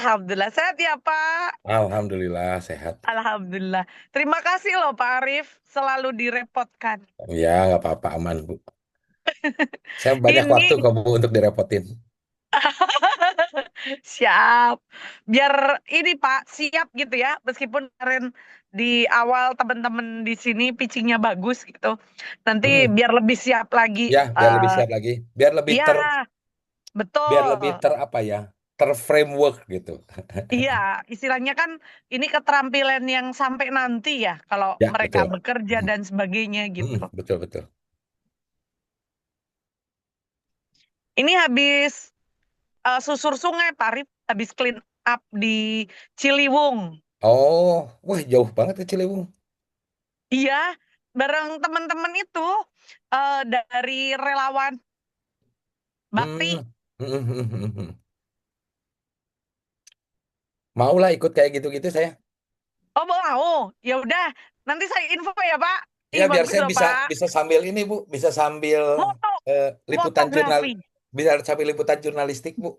Alhamdulillah sehat ya Pak. Alhamdulillah sehat. Alhamdulillah. Terima kasih loh Pak Arif, selalu direpotkan. Ya, nggak apa-apa, aman, Bu. Saya banyak waktu Ini kok, Bu, untuk direpotin. siap. Biar ini Pak siap gitu ya. Meskipun kemarin di awal teman-teman di sini pitchingnya bagus gitu. Nanti Mm-mm. biar lebih siap lagi. Ya, biar lebih eh siap lagi. Biar lebih Iya, betul. ter apa ya? Terframework gitu. Iya, istilahnya kan ini keterampilan yang sampai nanti ya, kalau Ya, mereka betul. bekerja Mm. dan sebagainya gitu. Betul, betul. Ini habis susur sungai, Pak Arif, habis clean up di Ciliwung. Oh, wah jauh banget ke Ciliwung. Iya, bareng teman-teman itu dari relawan Bakti. Hmm. Mau lah ikut kayak gitu-gitu saya. Oh, mau? Ya udah, nanti saya info ya, Pak. Ya, Ih, biar bagus saya loh, bisa Pak. bisa sambil ini, Bu, bisa sambil Foto, liputan fotografi. bisa sambil liputan jurnalistik, Bu.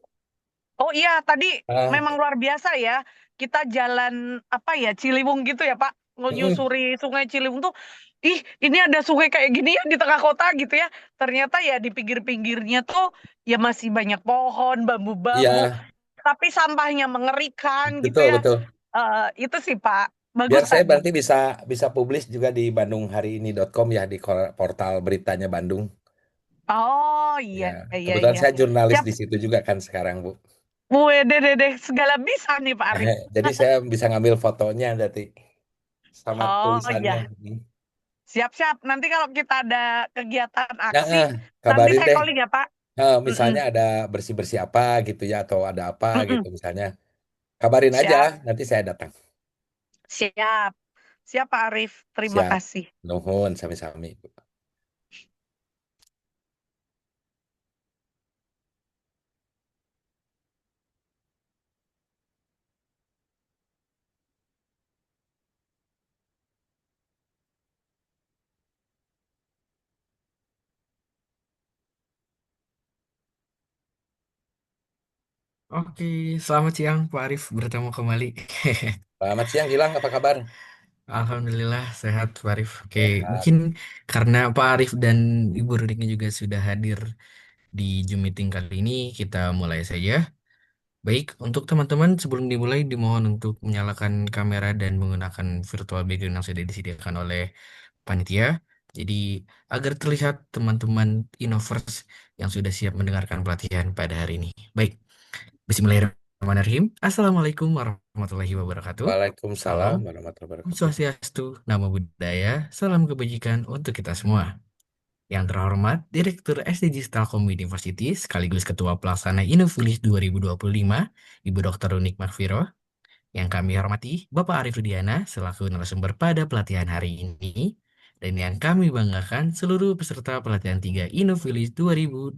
Oh iya, tadi Ah, memang luar biasa ya. Kita jalan apa ya, Ciliwung gitu ya, Pak. mm-mm. Menyusuri Sungai Ciliwung tuh, ih, ini ada sungai kayak gini ya di tengah kota gitu ya. Ternyata ya di pinggir-pinggirnya tuh ya masih banyak pohon, bambu-bambu, Iya, tapi sampahnya mengerikan gitu betul ya. betul. Itu sih, Pak. Biar Bagus saya tadi. nanti bisa bisa publish juga di bandunghariini.com ya di portal beritanya Bandung. Oh iya, Ya, iya, kebetulan iya. saya jurnalis Siap. di situ juga kan sekarang, Bu. Wede, dede, segala bisa nih Pak Arif. Jadi saya bisa ngambil fotonya nanti sama Oh tulisannya. iya. Siap-siap. Nanti kalau kita ada kegiatan Nah, aksi, nanti kabarin saya deh. calling ya, Pak. Misalnya Mm-mm, ada bersih-bersih apa gitu ya atau ada apa gitu mm-mm. misalnya. Kabarin aja, Siap, nanti saya datang. siap. Siap, Pak Arif. Terima Siap. kasih. Nuhun sami-sami. Oke, selamat siang Pak Arif, bertemu kembali. Selamat siang Gilang, apa kabar? Alhamdulillah sehat Pak Arif. Oke, Sehat. mungkin karena Pak Arif dan Ibu Rudiknya juga sudah hadir di Zoom meeting kali ini, kita mulai saja. Baik, untuk teman-teman sebelum dimulai dimohon untuk menyalakan kamera dan menggunakan virtual background yang sudah disediakan oleh panitia. Jadi agar terlihat teman-teman Innovers yang sudah siap mendengarkan pelatihan pada hari ini. Baik. Bismillahirrahmanirrahim. Assalamualaikum warahmatullahi wabarakatuh. Waalaikumsalam Salam, warahmatullahi Om wabarakatuh. Swastiastu, Namo Buddhaya, salam kebajikan untuk kita semua. Yang terhormat, Direktur SDGs Telkom University sekaligus Ketua Pelaksana Innovilis 2025, Ibu Dr. Unik Makfiro. Yang kami hormati, Bapak Arif Rudiana selaku narasumber pada pelatihan hari ini. Dan yang kami banggakan seluruh peserta pelatihan 3 Innovilis 2025.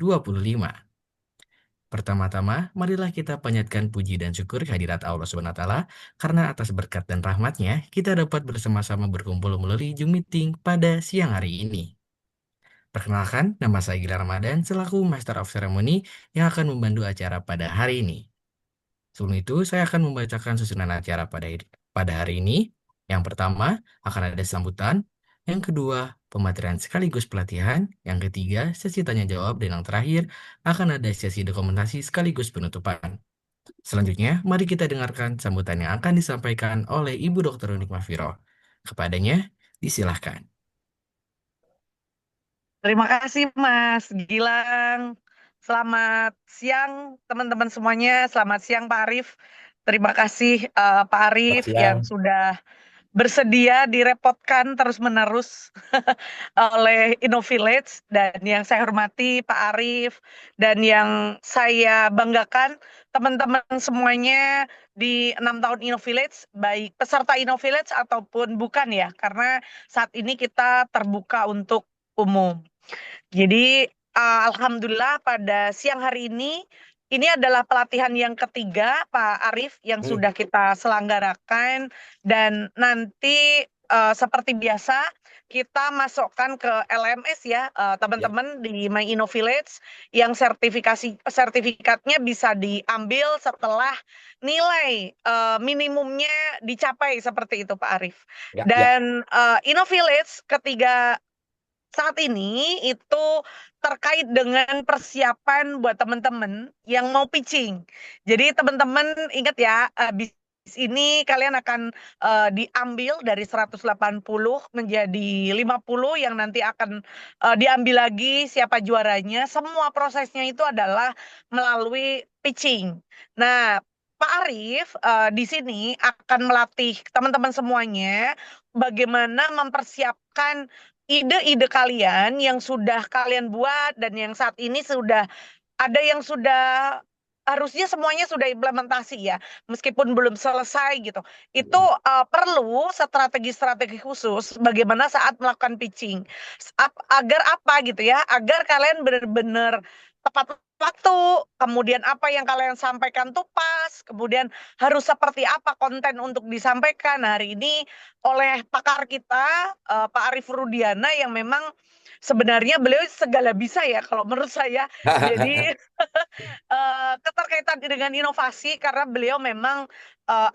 Pertama-tama, marilah kita panjatkan puji dan syukur kehadirat Allah Subhanahu wa Ta'ala, karena atas berkat dan rahmatnya, kita dapat bersama-sama berkumpul melalui Zoom meeting pada siang hari ini. Perkenalkan, nama saya Gilang Ramadan selaku Master of Ceremony yang akan membantu acara pada hari ini. Sebelum itu, saya akan membacakan susunan acara pada hari ini. Yang pertama, akan ada sambutan. Yang kedua, pematerian sekaligus pelatihan. Yang ketiga, sesi tanya jawab. Dan yang terakhir, akan ada sesi dokumentasi sekaligus penutupan. Selanjutnya, mari kita dengarkan sambutan yang akan disampaikan oleh Ibu Dr. Unik Mafiro. Kepadanya, disilahkan. Terima kasih, Mas Gilang. Selamat siang, teman-teman semuanya. Selamat siang, Pak Arif. Terima kasih, Pak Selamat Arif, siang. yang sudah bersedia direpotkan terus-menerus oleh Innovillage, dan yang saya hormati Pak Arif, dan yang saya banggakan teman-teman semuanya di 6 tahun Innovillage, baik peserta Innovillage ataupun bukan ya, karena saat ini kita terbuka untuk umum. Jadi alhamdulillah pada siang hari ini adalah pelatihan yang ketiga Pak Arif yang Hmm, sudah kita selenggarakan, dan nanti seperti biasa kita masukkan ke LMS ya, Ya, teman-teman di My Innovillage yang sertifikatnya bisa diambil setelah nilai minimumnya dicapai seperti itu Pak Arif. ya, ya. Dan Innovillage ketiga saat ini itu terkait dengan persiapan buat teman-teman yang mau pitching. Jadi teman-teman ingat ya, habis ini kalian akan diambil dari 180 menjadi 50 yang nanti akan diambil lagi siapa juaranya. Semua prosesnya itu adalah melalui pitching. Nah, Pak Arif di sini akan melatih teman-teman semuanya bagaimana mempersiapkan ide-ide kalian yang sudah kalian buat dan yang saat ini sudah ada yang sudah harusnya semuanya sudah implementasi ya, meskipun belum selesai gitu. Itu perlu strategi-strategi khusus bagaimana saat melakukan pitching. Agar apa gitu ya, agar kalian benar-benar tepat waktu, kemudian apa yang kalian sampaikan tuh pas, kemudian harus seperti apa konten untuk disampaikan. Nah, hari ini oleh pakar kita, Pak Arif Rudiana yang memang sebenarnya beliau segala bisa ya kalau menurut saya. Jadi keterkaitan dengan inovasi karena beliau memang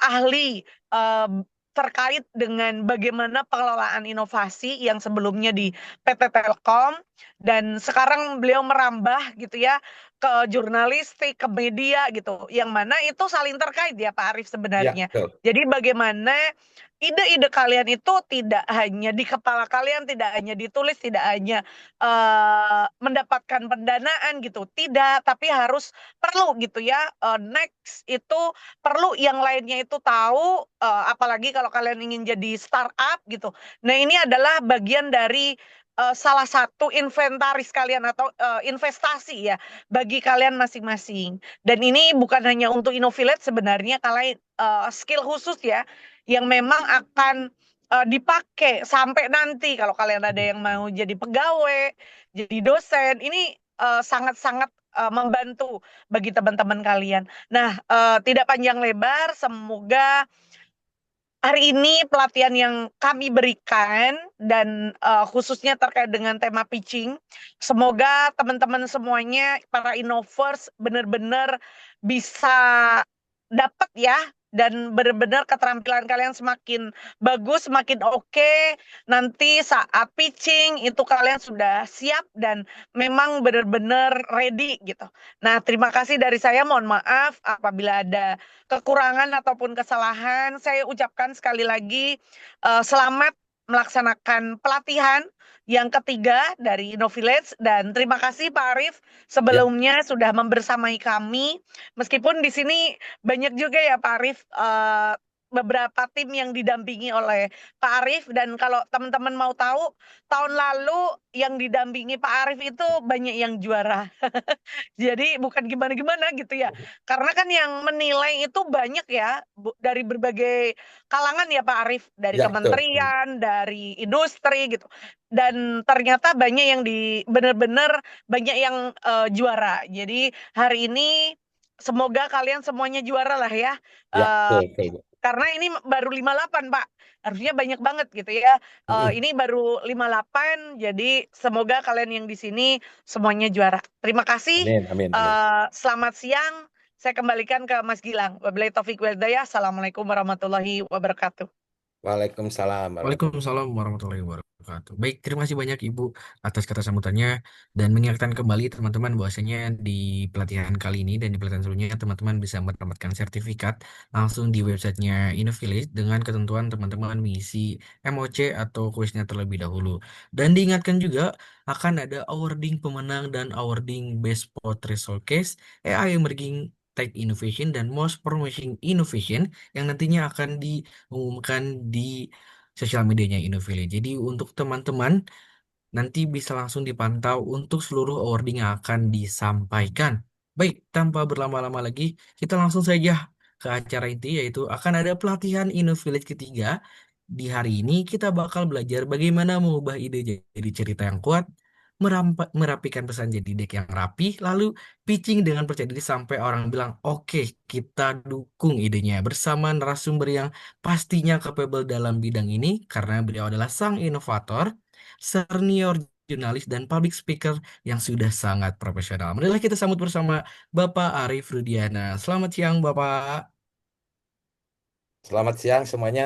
ahli eh, terkait dengan bagaimana pengelolaan inovasi yang sebelumnya di PT Telkom dan sekarang beliau merambah gitu ya ke jurnalistik, ke media gitu. Yang mana itu saling terkait ya Pak Arief Ya, sebenarnya. betul. Jadi bagaimana ide-ide kalian itu tidak hanya di kepala kalian, tidak hanya ditulis, tidak hanya mendapatkan pendanaan gitu, tidak, tapi harus perlu gitu ya. Next itu perlu yang lainnya itu tahu, apalagi kalau kalian ingin jadi startup gitu. Nah ini adalah bagian dari salah satu inventaris kalian atau investasi ya bagi kalian masing-masing. Dan ini bukan hanya untuk Innovillet sebenarnya, kalian skill khusus ya yang memang akan dipakai sampai nanti kalau kalian ada yang mau jadi pegawai, jadi dosen, ini sangat-sangat membantu bagi teman-teman kalian. Nah, tidak panjang lebar, semoga hari ini pelatihan yang kami berikan dan khususnya terkait dengan tema pitching, semoga teman-teman semuanya, para innovers, benar-benar bisa dapat ya dan benar-benar keterampilan kalian semakin bagus, semakin oke. Nanti saat pitching itu kalian sudah siap dan memang benar-benar ready gitu. Nah, terima kasih dari saya. Mohon maaf apabila ada kekurangan ataupun kesalahan. Saya ucapkan sekali lagi selamat melaksanakan pelatihan yang ketiga dari Innovillage dan terima kasih Pak Arief Ya, sebelumnya sudah membersamai kami. Meskipun di sini banyak juga ya Pak Arief beberapa tim yang didampingi oleh Pak Arief dan kalau teman-teman mau tahu tahun lalu yang didampingi Pak Arief itu banyak yang juara. Jadi bukan gimana-gimana gitu ya. Karena kan yang menilai itu banyak ya dari berbagai kalangan ya Pak Arief, dari ya, betul. kementerian, dari industri gitu. Dan ternyata banyak yang benar-benar banyak yang juara. Jadi hari ini semoga kalian semuanya juara lah ya. Ya, Eh, betul, betul, Bu. karena ini baru 58 Pak. Harusnya banyak banget gitu ya. Mm-mm. Ini baru 58, jadi semoga kalian yang di sini semuanya juara. Terima kasih. Amin, amin, amin. Selamat siang. Saya kembalikan ke Mas Gilang. Wabillahi taufiq wal hidayah. Assalamualaikum warahmatullahi wabarakatuh. Waalaikumsalam warahmatullahi Waalaikumsalam warahmatullahi wabarakatuh. Baik, terima kasih banyak Ibu atas kata sambutannya dan mengingatkan kembali teman-teman bahwasanya di pelatihan kali ini dan di pelatihan sebelumnya teman-teman bisa mendapatkan sertifikat langsung di websitenya Innovillage dengan ketentuan teman-teman mengisi MOC atau kuisnya terlebih dahulu. Dan diingatkan juga akan ada awarding pemenang dan awarding Best Portrait Showcase AI Emerging Tech Innovation dan Most Promising Innovation yang nantinya akan diumumkan di sosial medianya Innovile. Jadi untuk teman-teman nanti bisa langsung dipantau untuk seluruh awarding yang akan disampaikan. Baik, tanpa berlama-lama lagi, kita langsung saja ke acara inti yaitu akan ada pelatihan Innovillage ketiga. Di hari ini kita bakal belajar bagaimana mengubah ide jadi cerita yang kuat, merapikan pesan jadi deck yang rapi, lalu pitching dengan percaya diri sampai orang bilang, oke, kita dukung idenya bersama narasumber yang pastinya capable dalam bidang ini karena beliau adalah sang inovator, senior jurnalis dan public speaker yang sudah sangat profesional. Marilah kita sambut bersama Bapak Arif Rudiana. Selamat siang, Bapak. Selamat siang semuanya.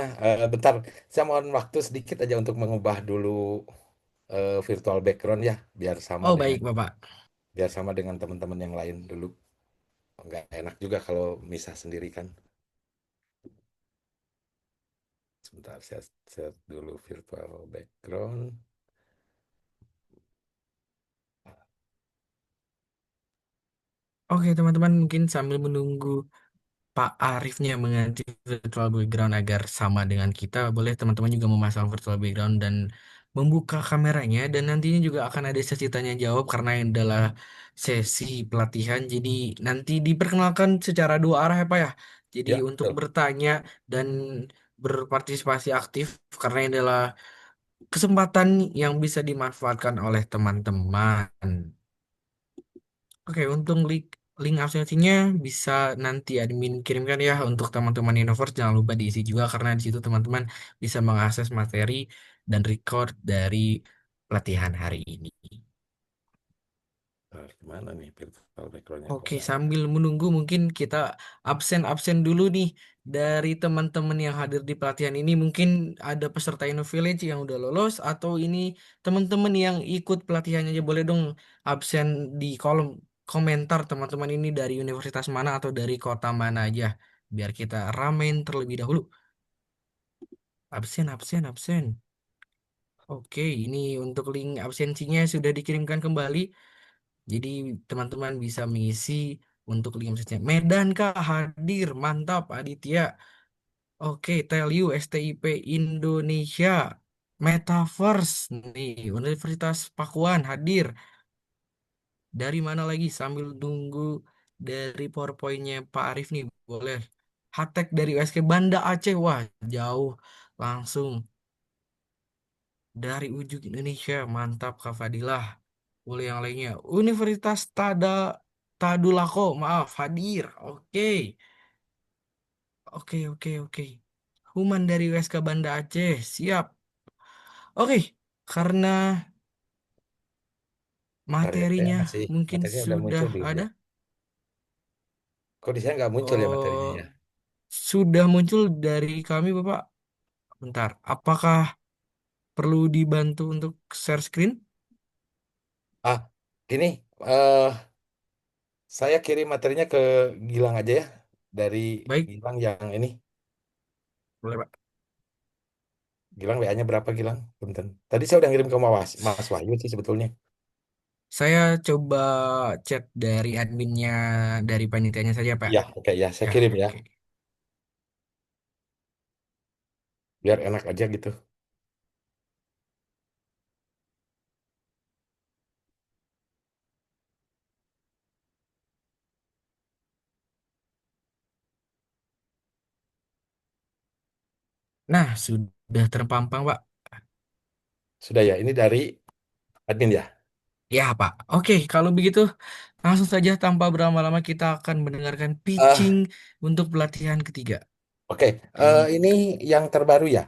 Bentar, saya mohon waktu sedikit aja untuk mengubah dulu virtual background ya, Oh, baik, Bapak. biar sama dengan teman-teman yang lain dulu. Nggak enak juga kalau misah sendiri kan. Sebentar, saya set dulu virtual background. Oke, teman-teman, mungkin sambil menunggu Pak Arifnya mengganti virtual background agar sama dengan kita, boleh teman-teman juga memasang virtual background dan membuka kameranya dan nantinya juga akan ada sesi tanya jawab karena ini adalah sesi pelatihan. Jadi nanti diperkenalkan secara dua arah ya Pak ya. Jadi Ya, untuk betul. bertanya dan berpartisipasi aktif karena ini adalah kesempatan yang bisa dimanfaatkan oleh teman-teman. Oke, untuk link absensinya bisa nanti admin kirimkan ya untuk teman-teman Innoverse. Jangan lupa diisi juga karena di situ teman-teman bisa mengakses materi dan record dari pelatihan hari ini. Gimana nih virtual backgroundnya kok Oke, nggak? sambil menunggu mungkin kita absen-absen dulu nih dari teman-teman yang hadir di pelatihan ini. Mungkin ada peserta InnoVillage yang udah lolos atau ini teman-teman yang ikut pelatihannya aja boleh dong absen di kolom komentar teman-teman ini dari universitas mana atau dari kota mana aja biar kita ramein terlebih dahulu. Absen, absen, absen. Oke, ini untuk link absensinya sudah dikirimkan kembali. Jadi teman-teman bisa mengisi untuk link absensinya. Medan Kak hadir, mantap Aditya. Oke, tell you STIP Indonesia. Metaverse nih, Universitas Pakuan hadir. Dari mana lagi sambil nunggu dari PowerPoint-nya Pak Arif nih, boleh. Hatek dari USK Banda Aceh, wah jauh langsung dari ujung Indonesia, mantap Kak Fadilah. Boleh yang lainnya. Universitas Tadulako, maaf, hadir. Oke, oke, oke, oke. Human dari USK Banda Aceh, siap. Oke, karena Bentar ya, saya materinya masih mungkin materinya udah sudah muncul belum ada. ya? Kok di saya nggak muncul ya materinya Oh, ya? sudah muncul dari kami, Bapak. Bentar, apakah perlu dibantu untuk share screen? Ah, gini, eh saya kirim materinya ke Gilang aja ya. Dari Baik, Gilang yang ini. boleh, Pak. Gilang WA-nya berapa Gilang? Punten. Tadi saya udah ngirim ke Mas Wahyu sih sebetulnya. Saya coba chat dari adminnya, dari panitianya saja, Pak. Iya, oke ya, saya Ya, kirim ya. oke. Biar enak aja gitu. Nah, sudah terpampang, Pak. Sudah ya, ini dari admin ya. Ya, Pak. Oke, kalau begitu langsung saja tanpa berlama-lama kita akan mendengarkan pitching Eh, untuk pelatihan ketiga. oke. Yang Ini yang terbaru ya.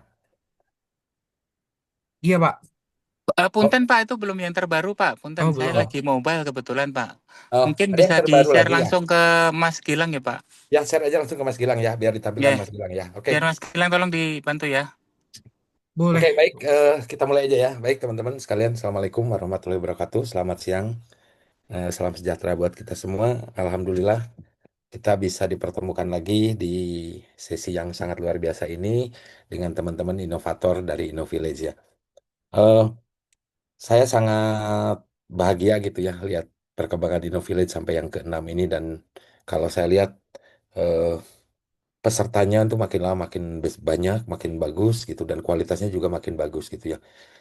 iya, Pak. Oh, Punten Pak, itu belum yang terbaru Pak. Punten, Oh, saya belum. oh, lagi mobile kebetulan Pak. oh, Mungkin ada yang bisa terbaru di-share lagi ya. langsung ke Mas Gilang ya Pak. Ya, share aja langsung ke Mas Gilang ya, biar ditampilkan Ya, Mas Gilang ya. Oke. biar Mas Gilang tolong dibantu ya. Oke, Boleh. baik. Kita mulai aja ya. Baik, teman-teman sekalian. Assalamualaikum warahmatullahi wabarakatuh. Selamat siang. Salam sejahtera buat kita semua. Alhamdulillah, kita bisa dipertemukan lagi di sesi yang sangat luar biasa ini dengan teman-teman inovator dari InnoVillage ya. Eh, saya sangat bahagia gitu ya lihat perkembangan InnoVillage sampai yang keenam ini dan kalau saya lihat eh, pesertanya itu makin lama makin banyak, makin bagus gitu dan kualitasnya juga makin bagus gitu ya.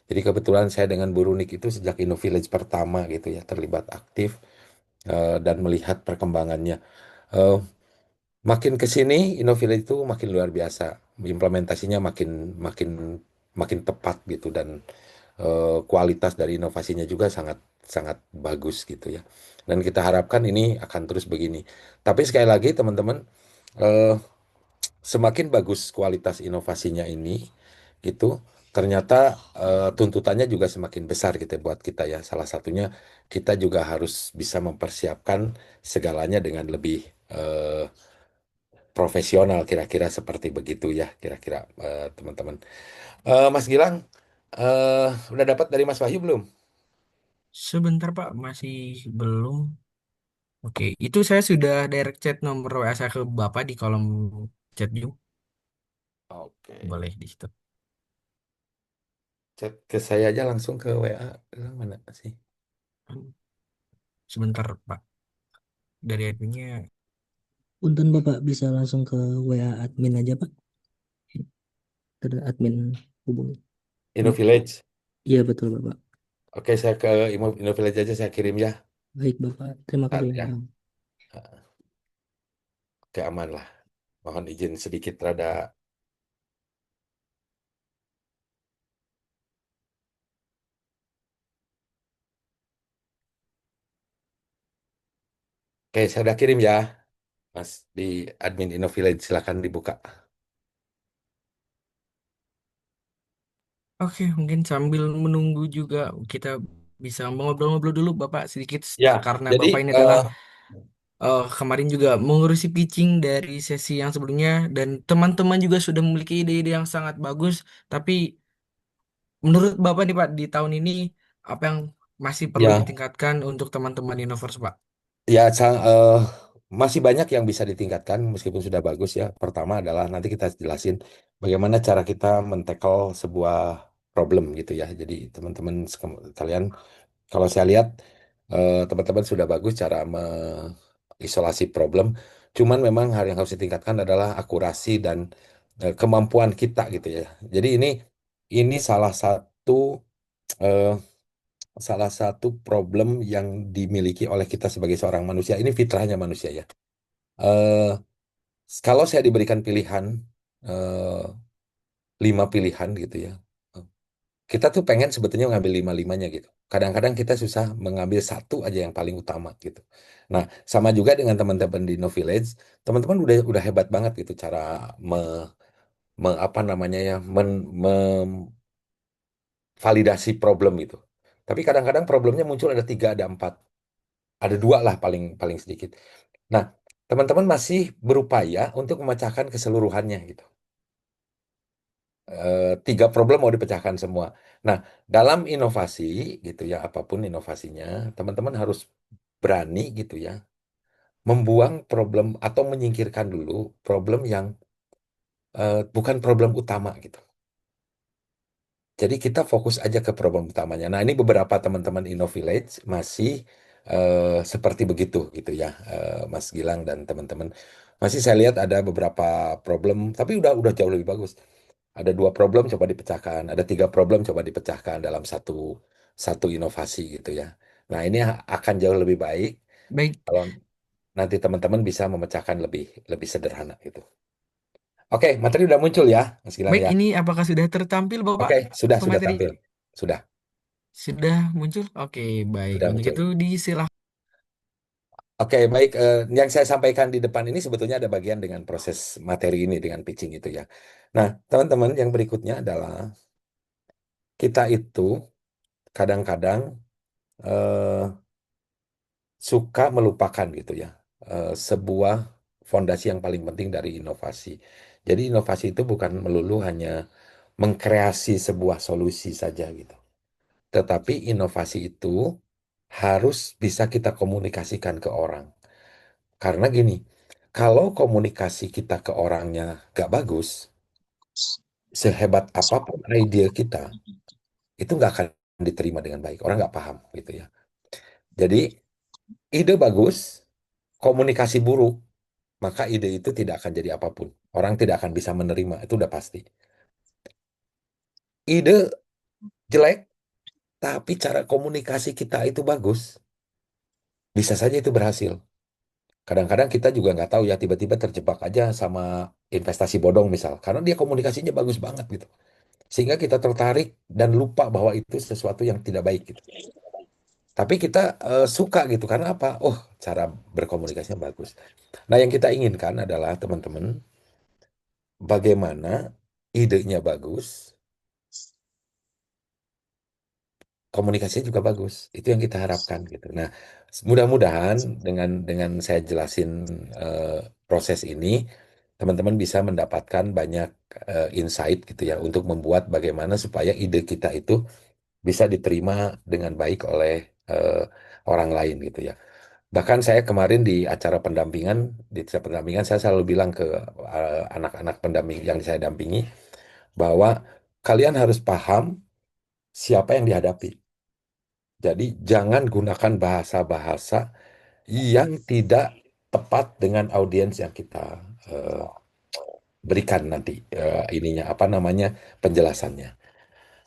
Jadi kebetulan saya dengan Bu Runik itu sejak InnoVillage pertama gitu ya terlibat aktif dan melihat perkembangannya. Eh, Makin ke sini InnoVillage itu makin luar biasa, implementasinya makin makin makin tepat gitu dan kualitas dari inovasinya juga sangat sangat bagus gitu ya. Dan kita harapkan ini akan terus begini. Tapi sekali lagi teman-teman, eh, semakin bagus kualitas inovasinya ini, gitu, ternyata tuntutannya juga semakin besar gitu ya buat kita ya. Salah satunya kita juga harus bisa mempersiapkan segalanya dengan lebih eh, profesional, kira-kira seperti begitu ya, kira-kira teman-teman. Mas Gilang, udah dapat dari Mas Wahyu belum? Sebentar Pak, masih belum. Oke, itu saya sudah direct chat nomor WA saya ke Bapak di kolom chat juga. Oke, Boleh di situ. chat ke saya aja langsung ke WA. Bilang mana sih? Sebentar Pak, dari adminnya. Punten Bapak bisa langsung ke WA admin aja Pak. Ke admin hubungi. InnoVillage. Iya betul Bapak. Oke, saya ke InnoVillage aja saya kirim ya. Baik Bapak, terima Bentar kasih ya. Bapak. Oke, aman lah. Mohon izin sedikit rada. Oke, saya udah kirim ya, Mas, di admin InnoVillage. Silakan dibuka. Oke, mungkin sambil menunggu juga kita bisa ngobrol-ngobrol dulu Bapak sedikit Ya, karena jadi Bapak ini adalah kemarin juga mengurusi pitching dari sesi yang sebelumnya dan teman-teman juga sudah memiliki ide-ide yang sangat bagus. Tapi menurut Bapak nih Pak di tahun ini apa yang masih perlu ya, ditingkatkan untuk teman-teman Innovers Pak? ya, masih banyak yang bisa ditingkatkan meskipun sudah bagus ya. Pertama adalah nanti kita jelasin bagaimana cara kita men-tackle sebuah problem gitu ya. Jadi teman-teman sekalian, kalau saya lihat teman-teman sudah bagus cara mengisolasi problem. Cuman memang hal yang harus ditingkatkan adalah akurasi dan kemampuan kita gitu ya. Jadi ini eh, salah satu problem yang dimiliki oleh kita sebagai seorang manusia. Ini fitrahnya manusia ya. Eh, Kalau saya diberikan pilihan, eh, 5 pilihan gitu ya, kita tuh pengen sebetulnya ngambil lima-limanya gitu. Kadang-kadang kita susah mengambil satu aja yang paling utama gitu. Nah, sama juga dengan teman-teman di No Village, teman-teman udah hebat banget gitu cara apa namanya ya, validasi problem itu. Tapi kadang-kadang problemnya muncul ada tiga, ada empat, ada dua lah paling paling sedikit. Nah, teman-teman masih berupaya untuk memecahkan keseluruhannya gitu. 3 problem mau dipecahkan semua. Nah, dalam inovasi gitu ya, apapun inovasinya, teman-teman harus berani gitu ya, membuang problem atau menyingkirkan dulu problem yang bukan problem utama gitu. Jadi kita fokus aja ke problem utamanya. Nah, ini beberapa teman-teman InnoVillage masih seperti begitu gitu ya, Mas Gilang dan teman-teman. Masih saya lihat ada beberapa problem, tapi udah jauh lebih bagus. Ada 2 problem coba dipecahkan, ada 3 problem coba dipecahkan dalam satu satu inovasi gitu ya. Nah, ini akan jauh lebih baik Baik, kalau nanti teman-teman bisa memecahkan lebih lebih sederhana gitu. Oke, materi udah muncul ya, Mas Gilang baik ya. ini apakah sudah tertampil Bapak Oke, sudah pemateri? tampil. Sudah, Sudah muncul? Oke, baik. sudah Untuk muncul. itu disilakan. Oke, baik. Yang saya sampaikan di depan ini sebetulnya ada bagian dengan proses materi ini, dengan pitching itu ya. Nah, teman-teman, yang berikutnya adalah kita itu kadang-kadang eh, suka melupakan gitu ya, sebuah fondasi yang paling penting dari inovasi. Jadi inovasi itu bukan melulu hanya mengkreasi sebuah solusi saja gitu. Tetapi inovasi itu harus bisa kita komunikasikan ke orang. Karena gini, kalau komunikasi kita ke orangnya gak bagus, sehebat apapun ide kita, itu nggak akan diterima dengan baik. Orang nggak paham gitu ya. Jadi ide bagus, komunikasi buruk, maka ide itu tidak akan jadi apapun. Orang tidak akan bisa menerima, itu udah pasti. Ide jelek, tapi cara komunikasi kita itu bagus, bisa saja itu berhasil. Kadang-kadang kita juga nggak tahu ya, tiba-tiba terjebak aja sama investasi bodong misal, karena dia komunikasinya bagus banget gitu. Sehingga kita tertarik dan lupa bahwa itu sesuatu yang tidak baik gitu. Tapi kita suka gitu karena apa? Oh, cara berkomunikasinya bagus. Nah, yang kita inginkan adalah teman-teman, bagaimana idenya bagus, komunikasinya juga bagus. Itu yang kita harapkan gitu. Nah, mudah-mudahan dengan saya jelasin eh, proses ini, teman-teman bisa mendapatkan banyak insight gitu ya untuk membuat bagaimana supaya ide kita itu bisa diterima dengan baik oleh eh, orang lain gitu ya. Bahkan saya kemarin di acara pendampingan saya selalu bilang ke anak-anak pendamping yang saya dampingi bahwa kalian harus paham siapa yang dihadapi. Jadi jangan gunakan bahasa-bahasa yang tidak tepat dengan audiens yang kita eh, berikan nanti ininya apa namanya penjelasannya.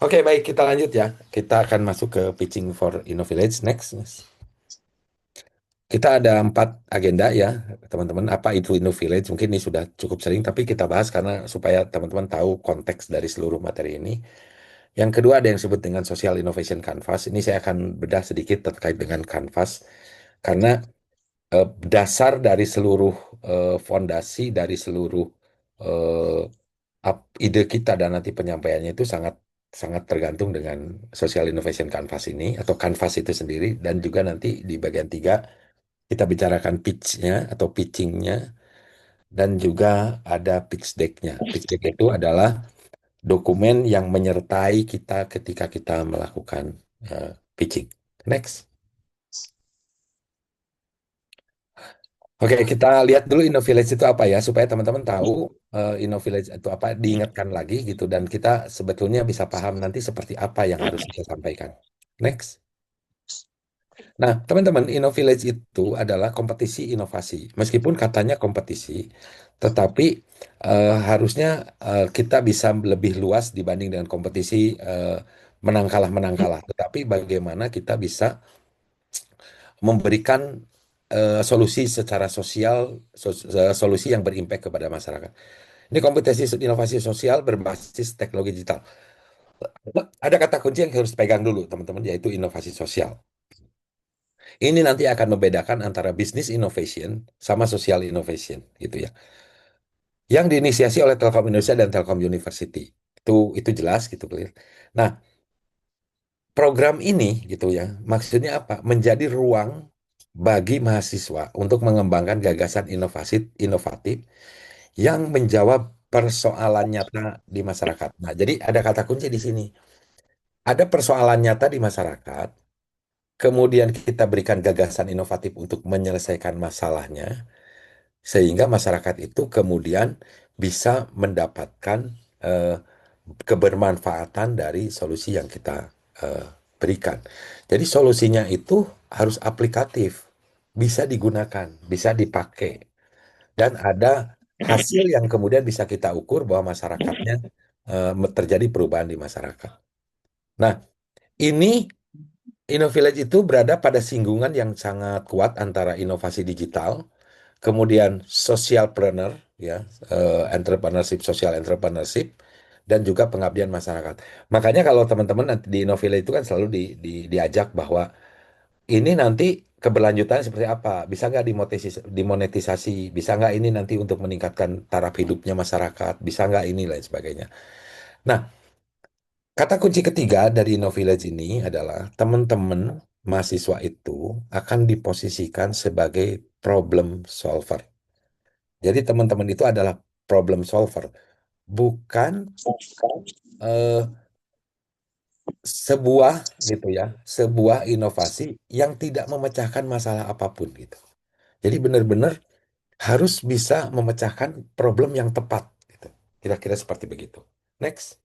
Oke, baik kita lanjut ya. Kita akan masuk ke pitching for InnoVillage next. Kita ada 4 agenda ya, teman-teman. Apa itu InnoVillage? Mungkin ini sudah cukup sering, tapi kita bahas karena supaya teman-teman tahu konteks dari seluruh materi ini. Yang kedua ada yang disebut dengan Social Innovation Canvas. Ini saya akan bedah sedikit terkait dengan Canvas. Karena dasar dari seluruh fondasi, dari seluruh eh, ide kita dan nanti penyampaiannya itu sangat sangat tergantung dengan Social Innovation Canvas ini atau Canvas itu sendiri dan juga nanti di bagian 3 kita bicarakan pitch-nya atau pitching-nya dan juga ada pitch deck-nya. Pitch deck itu adalah dokumen yang menyertai kita ketika kita melakukan pitching. Next. Oke, kita lihat dulu InnoVillage itu apa ya, supaya teman-teman tahu InnoVillage itu apa, diingatkan lagi gitu, dan kita sebetulnya bisa paham nanti seperti apa yang harus kita sampaikan. Next. Nah, teman-teman, InnoVillage itu adalah kompetisi inovasi. Meskipun katanya kompetisi, tetapi harusnya kita bisa lebih luas dibanding dengan kompetisi menang kalah menang kalah. Tetapi bagaimana kita bisa memberikan solusi secara sosial, solusi yang berimpact kepada masyarakat. Ini kompetisi inovasi sosial berbasis teknologi digital. Ada kata kunci yang harus pegang dulu, teman-teman, yaitu inovasi sosial. Ini nanti akan membedakan antara business innovation sama social innovation, gitu ya. Yang diinisiasi oleh Telkom Indonesia dan Telkom University. Itu jelas gitu, clear. Nah, program ini gitu ya, maksudnya apa? Menjadi ruang bagi mahasiswa untuk mengembangkan gagasan inovatif yang menjawab persoalan nyata di masyarakat. Nah, jadi ada kata kunci di sini. Ada persoalan nyata di masyarakat, kemudian kita berikan gagasan inovatif untuk menyelesaikan masalahnya, sehingga masyarakat itu kemudian bisa mendapatkan eh, kebermanfaatan dari solusi yang kita eh, berikan. Jadi solusinya itu harus aplikatif, bisa digunakan, bisa dipakai, dan ada hasil yang kemudian bisa kita ukur bahwa masyarakatnya terjadi perubahan di masyarakat. Nah, ini InnoVillage itu berada pada singgungan yang sangat kuat antara inovasi digital, kemudian socialpreneur, ya, entrepreneurship, social entrepreneurship, dan juga pengabdian masyarakat. Makanya kalau teman-teman nanti di InnoVillage itu kan selalu diajak bahwa ini nanti keberlanjutannya seperti apa? Bisa nggak dimonetisasi? Bisa nggak ini nanti untuk meningkatkan taraf hidupnya masyarakat? Bisa nggak ini lain sebagainya. Nah, kata kunci ketiga dari InnoVillage ini adalah teman-teman mahasiswa itu akan diposisikan sebagai problem solver. Jadi teman-teman itu adalah problem solver, bukan eh, sebuah gitu ya, sebuah inovasi yang tidak memecahkan masalah apapun gitu. Jadi benar-benar harus bisa memecahkan problem yang tepat gitu. Kira-kira seperti begitu. Next.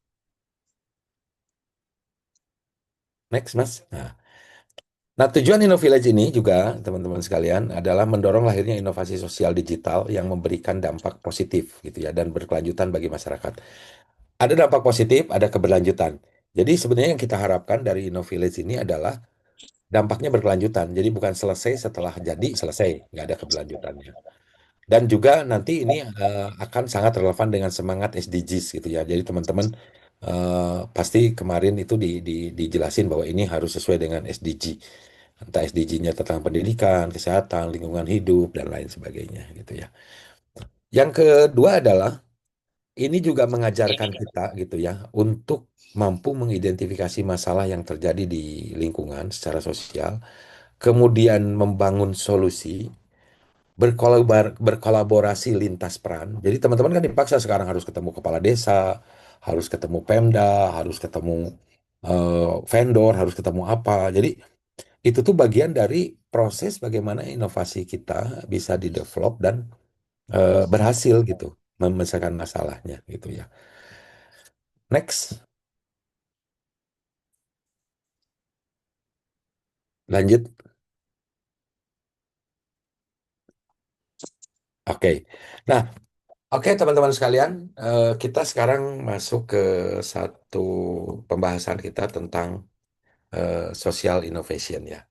Next, Mas. Nah, tujuan InnoVillage ini juga, teman-teman sekalian, adalah mendorong lahirnya inovasi sosial digital yang memberikan dampak positif gitu ya dan berkelanjutan bagi masyarakat. Ada dampak positif, ada keberlanjutan. Jadi sebenarnya yang kita harapkan dari InnoVillage ini adalah dampaknya berkelanjutan. Jadi bukan selesai setelah jadi selesai, nggak ada keberlanjutannya. Dan juga nanti ini akan sangat relevan dengan semangat SDGs gitu ya. Jadi teman-teman pasti kemarin itu dijelasin bahwa ini harus sesuai dengan SDG. Entah SDG-nya tentang pendidikan, kesehatan, lingkungan hidup, dan lain sebagainya gitu ya. Yang kedua adalah ini juga mengajarkan kita gitu ya untuk mampu mengidentifikasi masalah yang terjadi di lingkungan secara sosial, kemudian membangun solusi, berkolaborasi lintas peran. Jadi teman-teman kan dipaksa sekarang harus ketemu kepala desa, harus ketemu Pemda, harus ketemu vendor, harus ketemu apa. Jadi itu tuh bagian dari proses bagaimana inovasi kita bisa didevelop dan berhasil gitu menyelesaikan masalahnya gitu ya. Next, lanjut. Oke. Nah, oke teman-teman sekalian, kita sekarang masuk ke satu pembahasan kita tentang social innovation ya.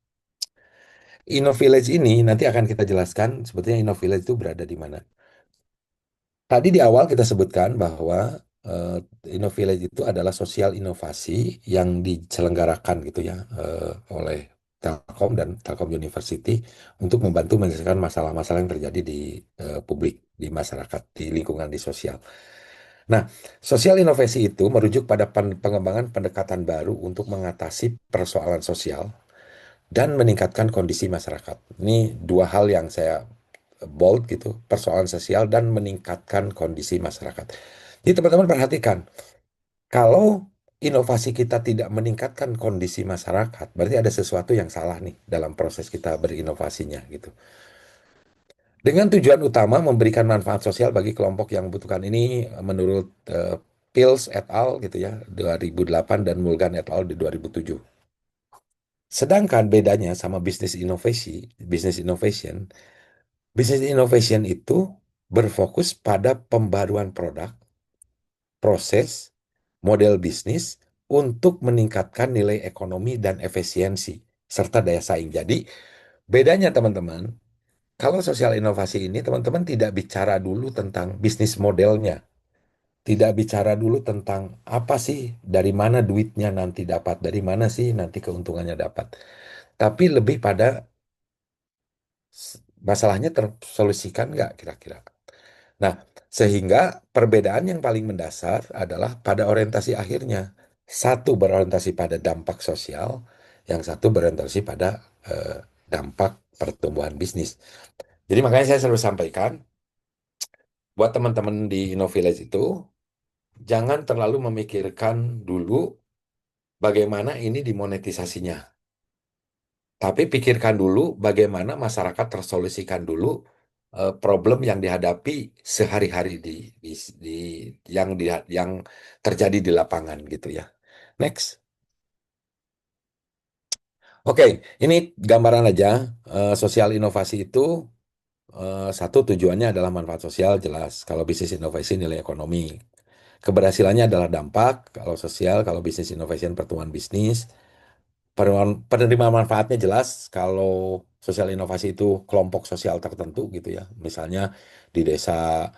InnoVillage ini nanti akan kita jelaskan sebetulnya InnoVillage itu berada di mana. Tadi di awal kita sebutkan bahwa eh, InnoVillage itu adalah sosial inovasi yang diselenggarakan gitu ya oleh Telkom dan Telkom University untuk membantu menyelesaikan masalah-masalah yang terjadi di publik, di masyarakat, di lingkungan, di sosial. Nah, sosial inovasi itu merujuk pada pengembangan pendekatan baru untuk mengatasi persoalan sosial dan meningkatkan kondisi masyarakat. Ini dua hal yang saya bold gitu, persoalan sosial dan meningkatkan kondisi masyarakat. Jadi teman-teman perhatikan, kalau inovasi kita tidak meningkatkan kondisi masyarakat, berarti ada sesuatu yang salah nih dalam proses kita berinovasinya gitu. Dengan tujuan utama memberikan manfaat sosial bagi kelompok yang membutuhkan ini menurut Pils et al. Gitu ya, 2008 dan Mulgan et al. Di 2007. Sedangkan bedanya sama bisnis innovation itu berfokus pada pembaruan produk, proses, model bisnis untuk meningkatkan nilai ekonomi dan efisiensi serta daya saing. Jadi bedanya teman-teman, kalau sosial inovasi ini teman-teman tidak bicara dulu tentang bisnis modelnya, tidak bicara dulu tentang apa sih, dari mana duitnya nanti dapat, dari mana sih nanti keuntungannya dapat. Tapi lebih pada masalahnya tersolusikan nggak kira-kira. Nah, sehingga perbedaan yang paling mendasar adalah pada orientasi akhirnya. Satu berorientasi pada dampak sosial, yang satu berorientasi pada dampak pertumbuhan bisnis. Jadi makanya saya selalu sampaikan, buat teman-teman di InnoVillage itu, jangan terlalu memikirkan dulu bagaimana ini dimonetisasinya. Tapi pikirkan dulu bagaimana masyarakat tersolusikan dulu problem yang dihadapi sehari-hari yang terjadi di lapangan gitu ya. Next. Oke, ini gambaran aja. Sosial inovasi itu satu tujuannya adalah manfaat sosial jelas. Kalau bisnis inovasi nilai ekonomi. Keberhasilannya adalah dampak. Kalau sosial, kalau bisnis innovation pertumbuhan bisnis. Penerima manfaatnya jelas kalau sosial inovasi itu kelompok sosial tertentu gitu ya. Misalnya di desa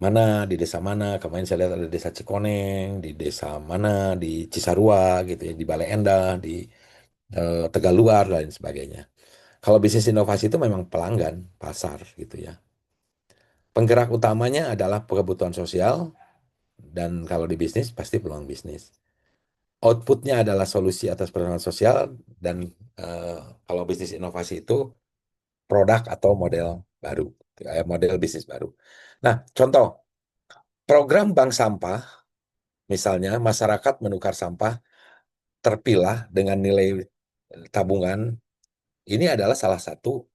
mana, di desa mana, kemarin saya lihat ada desa Cikoneng, di desa mana, di Cisarua gitu ya, di Bale Endah, di Tegaluar, dan lain sebagainya. Kalau bisnis inovasi itu memang pelanggan, pasar gitu ya. Penggerak utamanya adalah kebutuhan sosial, dan kalau di bisnis pasti peluang bisnis. Outputnya adalah solusi atas persoalan sosial, dan eh, kalau bisnis inovasi itu produk atau model baru, model bisnis baru. Nah, contoh program bank sampah, misalnya masyarakat menukar sampah terpilah dengan nilai tabungan, ini adalah salah satu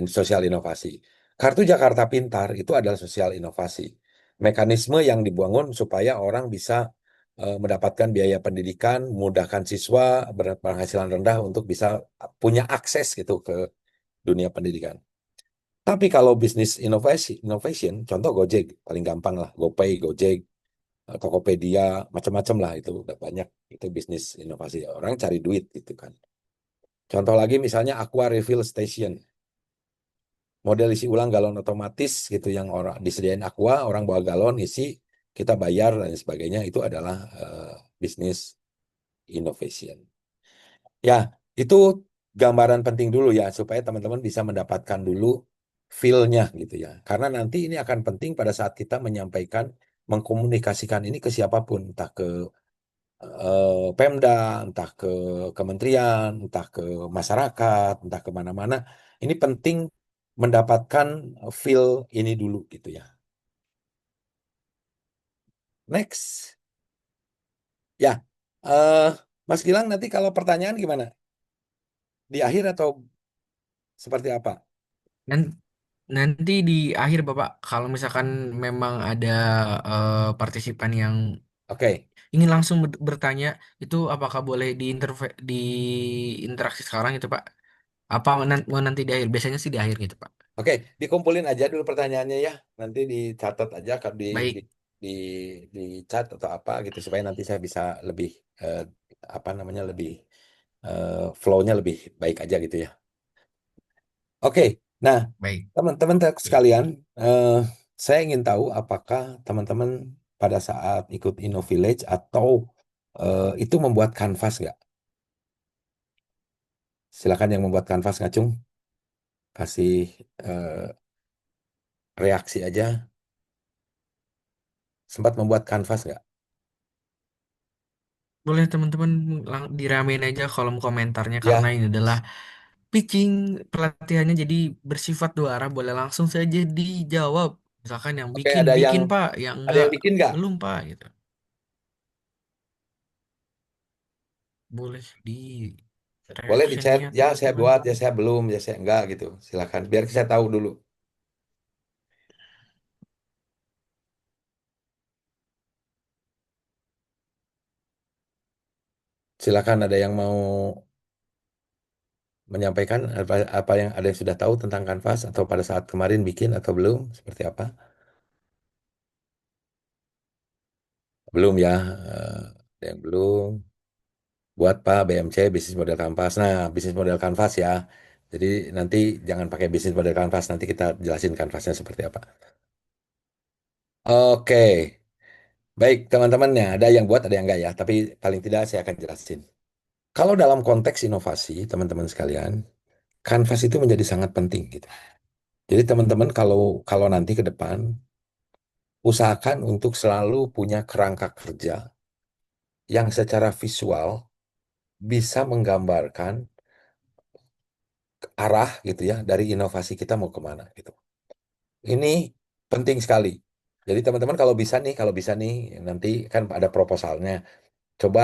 sosial inovasi. Kartu Jakarta Pintar itu adalah sosial inovasi. Mekanisme yang dibangun supaya orang bisa mendapatkan biaya pendidikan, memudahkan siswa berpenghasilan rendah untuk bisa punya akses gitu ke dunia pendidikan. Tapi kalau bisnis innovation, contoh Gojek, paling gampang lah, GoPay, Gojek, Tokopedia, macam-macam lah itu udah banyak, itu bisnis inovasi. Orang cari duit gitu kan. Contoh lagi misalnya Aqua Refill Station, model isi ulang galon otomatis gitu yang orang disediain Aqua, orang bawa galon isi, kita bayar dan sebagainya, itu adalah bisnis innovation. Ya, itu gambaran penting dulu ya supaya teman-teman bisa mendapatkan dulu feel-nya gitu ya. Karena nanti ini akan penting pada saat kita menyampaikan, mengkomunikasikan ini ke siapapun, entah ke Pemda, entah ke kementerian, entah ke masyarakat, entah ke mana-mana. Ini penting mendapatkan feel ini dulu gitu ya. Next. Ya, eh Mas Gilang nanti kalau pertanyaan gimana? Di akhir atau seperti apa? Dan nanti di akhir Bapak, kalau misalkan memang ada partisipan yang Oke, ingin langsung bertanya, itu apakah boleh di interaksi sekarang itu Pak? Apa mau nanti di akhir? Biasanya sih di akhir gitu Pak. oke, dikumpulin aja dulu pertanyaannya ya. Nanti dicatat aja Baik, di di chat atau apa gitu supaya nanti saya bisa lebih eh, apa namanya lebih flow-nya lebih baik aja gitu ya. Oke, nah baik. teman-teman sekalian, eh, saya ingin tahu apakah teman-teman pada saat ikut InnoVillage atau itu membuat kanvas nggak? Silakan yang membuat kanvas ngacung, kasih eh, reaksi aja. Sempat membuat kanvas nggak? Boleh teman-teman diramein aja kolom komentarnya karena Ya, ini adalah pitching pelatihannya jadi bersifat dua arah. Boleh langsung saja dijawab. Misalkan yang oke. bikin, bikin Pak, yang Ada enggak yang bikin nggak? belum Pak gitu. Boleh di Boleh di chat. reactionnya Ya saya teman-teman. buat, ya saya belum, ya saya enggak gitu. Silakan. Biar saya tahu dulu. Silakan ada yang mau menyampaikan apa, apa yang ada yang sudah tahu tentang kanvas atau pada saat kemarin bikin atau belum? Seperti apa? Belum ya. Ada yang belum. Buat Pak BMC bisnis model kanvas. Nah, bisnis model kanvas ya. Jadi nanti jangan pakai bisnis model kanvas. Nanti kita jelasin kanvasnya seperti apa. Oke. Baik, teman-temannya. Ada yang buat, ada yang enggak ya. Tapi paling tidak saya akan jelasin. Kalau dalam konteks inovasi, teman-teman sekalian, kanvas itu menjadi sangat penting gitu. Jadi teman-teman kalau kalau nanti ke depan usahakan untuk selalu punya kerangka kerja yang secara visual bisa menggambarkan arah gitu ya dari inovasi kita mau kemana gitu. Ini penting sekali. Jadi teman-teman kalau bisa nih nanti kan ada proposalnya. Coba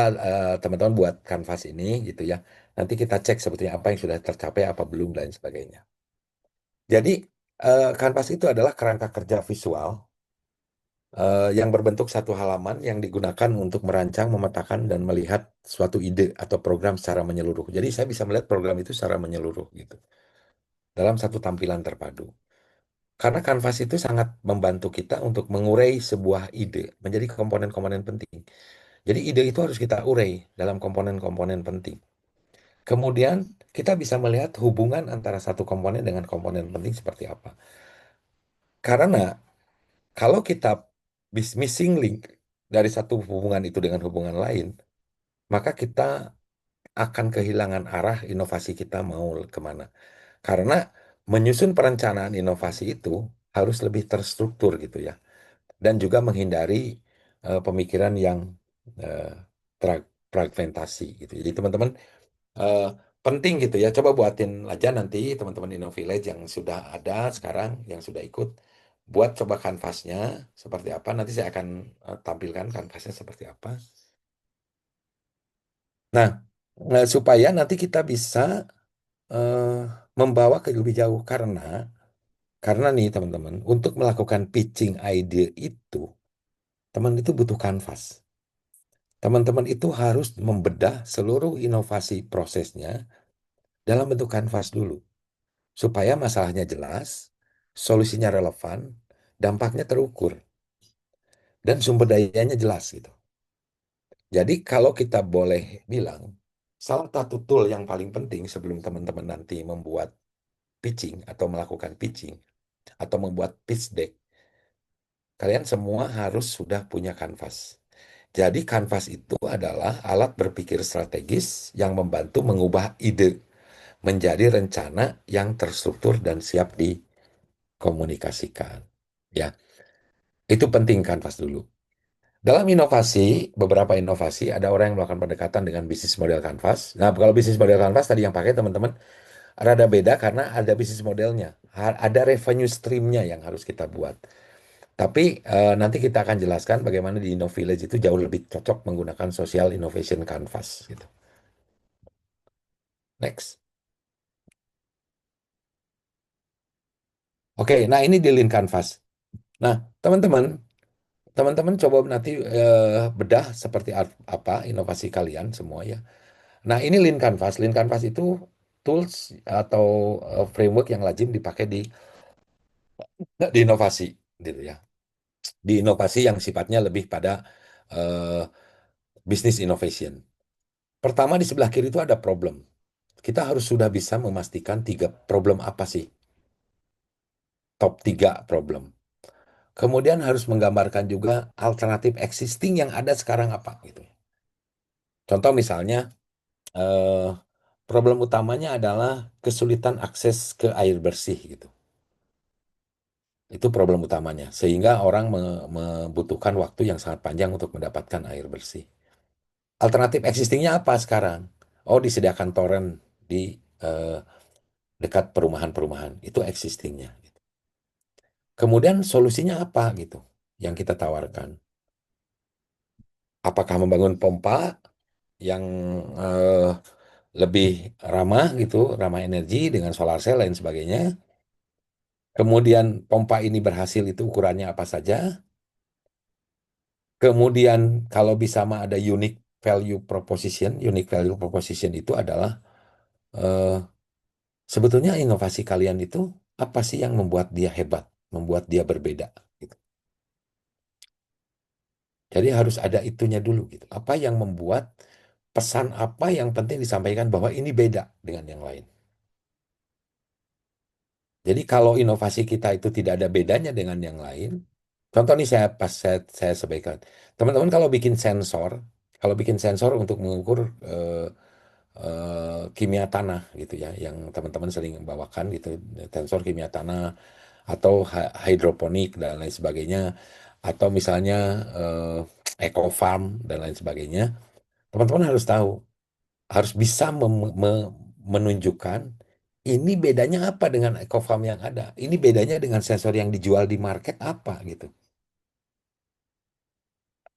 teman-teman buat kanvas ini gitu ya. Nanti kita cek sebetulnya apa yang sudah tercapai, apa belum dan sebagainya. Jadi kanvas itu adalah kerangka kerja visual yang berbentuk satu halaman yang digunakan untuk merancang, memetakan, dan melihat suatu ide atau program secara menyeluruh. Jadi saya bisa melihat program itu secara menyeluruh gitu dalam satu tampilan terpadu. Karena kanvas itu sangat membantu kita untuk mengurai sebuah ide menjadi komponen-komponen penting. Jadi ide itu harus kita urai dalam komponen-komponen penting. Kemudian kita bisa melihat hubungan antara satu komponen dengan komponen penting seperti apa. Karena kalau kita missing link dari satu hubungan itu dengan hubungan lain, maka kita akan kehilangan arah inovasi kita mau kemana. Karena menyusun perencanaan inovasi itu harus lebih terstruktur gitu ya. Dan juga menghindari pemikiran yang eh, fragmentasi gitu. Jadi teman-teman eh, penting gitu ya. Coba buatin aja nanti teman-teman InnoVillage yang sudah ada sekarang, yang sudah ikut, buat coba kanvasnya seperti apa. Nanti saya akan tampilkan kanvasnya seperti apa. Nah, supaya nanti kita bisa eh, membawa ke lebih jauh karena nih teman-teman, untuk melakukan pitching ide itu, teman itu butuh kanvas. Teman-teman itu harus membedah seluruh inovasi prosesnya dalam bentuk kanvas dulu. Supaya masalahnya jelas, solusinya relevan, dampaknya terukur, dan sumber dayanya jelas gitu. Jadi kalau kita boleh bilang, salah satu tool yang paling penting sebelum teman-teman nanti membuat pitching atau melakukan pitching atau membuat pitch deck, kalian semua harus sudah punya kanvas. Jadi kanvas itu adalah alat berpikir strategis yang membantu mengubah ide menjadi rencana yang terstruktur dan siap dikomunikasikan. Ya, itu penting kanvas dulu. Dalam inovasi, beberapa inovasi, ada orang yang melakukan pendekatan dengan bisnis model kanvas. Nah, kalau bisnis model kanvas tadi yang pakai teman-teman, rada beda karena ada bisnis modelnya. Ada revenue stream-nya yang harus kita buat. Tapi nanti kita akan jelaskan bagaimana di InnoVillage itu jauh lebih cocok menggunakan social innovation canvas gitu. Next. Oke, nah ini di Lean Canvas. Nah, teman-teman, teman-teman coba nanti bedah seperti apa inovasi kalian semua ya. Nah, ini Lean Canvas. Lean Canvas itu tools atau framework yang lazim dipakai di inovasi gitu ya. Di inovasi yang sifatnya lebih pada eh, business innovation. Pertama di sebelah kiri itu ada problem. Kita harus sudah bisa memastikan 3 problem apa sih? Top 3 problem. Kemudian harus menggambarkan juga alternatif existing yang ada sekarang apa gitu. Contoh misalnya eh, problem utamanya adalah kesulitan akses ke air bersih gitu. Itu problem utamanya sehingga orang membutuhkan waktu yang sangat panjang untuk mendapatkan air bersih. Alternatif existingnya apa sekarang? Oh, disediakan torrent di eh, dekat perumahan-perumahan. Itu existingnya. Kemudian solusinya apa gitu yang kita tawarkan? Apakah membangun pompa yang eh, lebih ramah gitu, ramah energi dengan solar cell lain sebagainya. Kemudian pompa ini berhasil itu ukurannya apa saja. Kemudian kalau bisa mah ada unique value proposition. Unique value proposition itu adalah eh, sebetulnya inovasi kalian itu apa sih yang membuat dia hebat, membuat dia berbeda gitu. Jadi harus ada itunya dulu gitu. Apa yang membuat pesan apa yang penting disampaikan bahwa ini beda dengan yang lain. Jadi kalau inovasi kita itu tidak ada bedanya dengan yang lain, contoh nih saya sampaikan, teman-teman kalau bikin sensor untuk mengukur kimia tanah gitu ya, yang teman-teman sering membawakan gitu, sensor kimia tanah atau hidroponik dan lain sebagainya, atau misalnya eco farm dan lain sebagainya, teman-teman harus tahu, harus bisa menunjukkan ini bedanya apa dengan Ecofarm yang ada. Ini bedanya dengan sensor yang dijual di market apa gitu.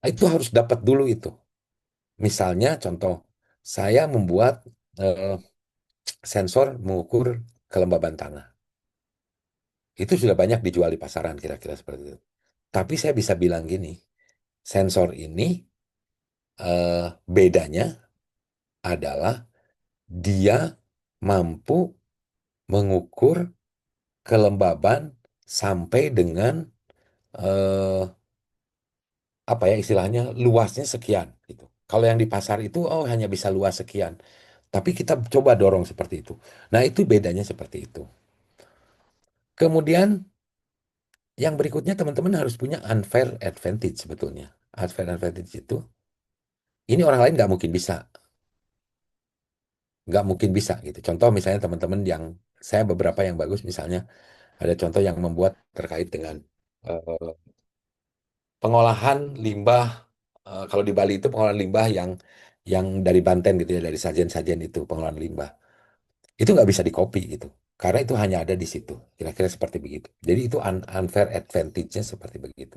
Itu harus dapat dulu itu. Misalnya contoh, saya membuat eh, sensor mengukur kelembaban tanah. Itu sudah banyak dijual di pasaran kira-kira seperti itu. Tapi saya bisa bilang gini, sensor ini bedanya adalah dia mampu mengukur kelembaban sampai dengan eh, apa ya istilahnya luasnya sekian gitu. Kalau yang di pasar itu oh hanya bisa luas sekian. Tapi kita coba dorong seperti itu. Nah, itu bedanya seperti itu. Kemudian yang berikutnya teman-teman harus punya unfair advantage sebetulnya. Unfair advantage itu ini orang lain nggak mungkin bisa. Nggak mungkin bisa gitu. Contoh misalnya teman-teman yang saya beberapa yang bagus misalnya ada contoh yang membuat terkait dengan eh, pengolahan limbah kalau di Bali itu pengolahan limbah yang dari Banten gitu ya dari sajen-sajen itu pengolahan limbah itu nggak bisa dikopi gitu karena itu hanya ada di situ kira-kira seperti begitu jadi itu unfair advantage-nya seperti begitu.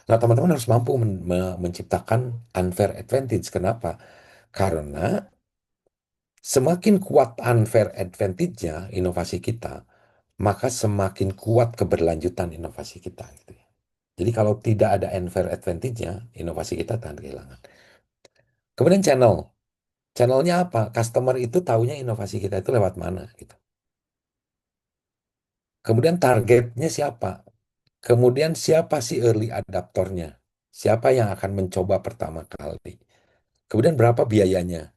Nah teman-teman harus mampu menciptakan unfair advantage. Kenapa? Karena semakin kuat unfair advantage-nya inovasi kita maka semakin kuat keberlanjutan inovasi kita gitu ya. Jadi kalau tidak ada unfair advantage-nya, inovasi kita akan kehilangan. Kemudian channel. Channelnya apa? Customer itu taunya inovasi kita itu lewat mana gitu. Kemudian targetnya siapa? Kemudian siapa sih early adaptornya? Siapa yang akan mencoba pertama kali? Kemudian berapa biayanya?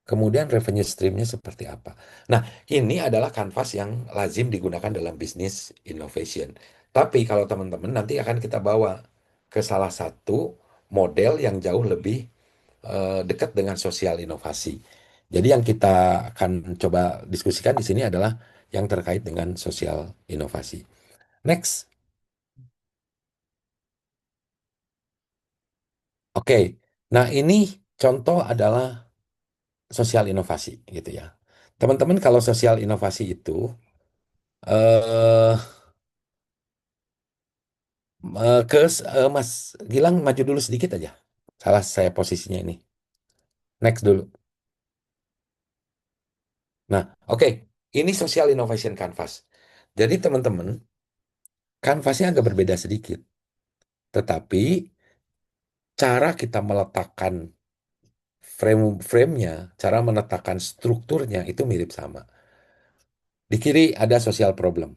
Kemudian revenue stream-nya seperti apa? Nah, ini adalah kanvas yang lazim digunakan dalam bisnis innovation. Tapi kalau teman-teman nanti akan kita bawa ke salah satu model yang jauh lebih dekat dengan sosial inovasi, Jadi yang kita akan coba diskusikan di sini adalah yang terkait dengan sosial inovasi. Next. Oke. Nah, ini contoh adalah sosial inovasi gitu ya. Teman-teman kalau sosial inovasi itu eh Mas Gilang maju dulu sedikit aja. Salah saya posisinya ini. Next dulu. Nah, oke. Ini social innovation canvas. Jadi teman-teman, kanvasnya agak berbeda sedikit. Tetapi cara kita meletakkan frame-nya, cara meletakkan strukturnya itu mirip sama. Di kiri ada social problem.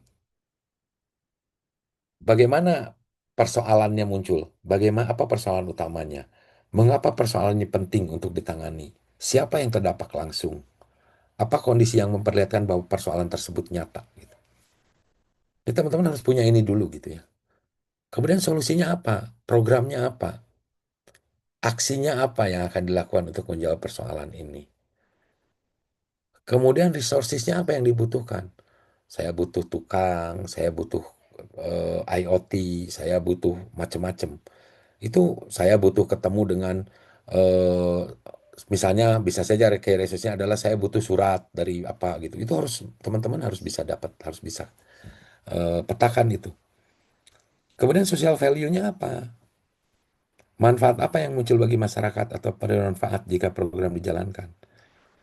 Bagaimana persoalannya muncul? Bagaimana apa persoalan utamanya? Mengapa persoalannya penting untuk ditangani? Siapa yang terdampak langsung? Apa kondisi yang memperlihatkan bahwa persoalan tersebut nyata? Gitu. Jadi teman-teman harus punya ini dulu gitu ya. Kemudian solusinya apa? Programnya apa? Aksinya apa yang akan dilakukan untuk menjawab persoalan ini? Kemudian resourcesnya apa yang dibutuhkan? Saya butuh tukang, saya butuh IoT, saya butuh macam-macam. Itu saya butuh ketemu dengan eh, misalnya bisa saja key resource-nya adalah saya butuh surat dari apa gitu. Itu harus teman-teman harus bisa dapat, harus bisa petakan itu. Kemudian social value-nya apa? Manfaat apa yang muncul bagi masyarakat atau bermanfaat jika program dijalankan?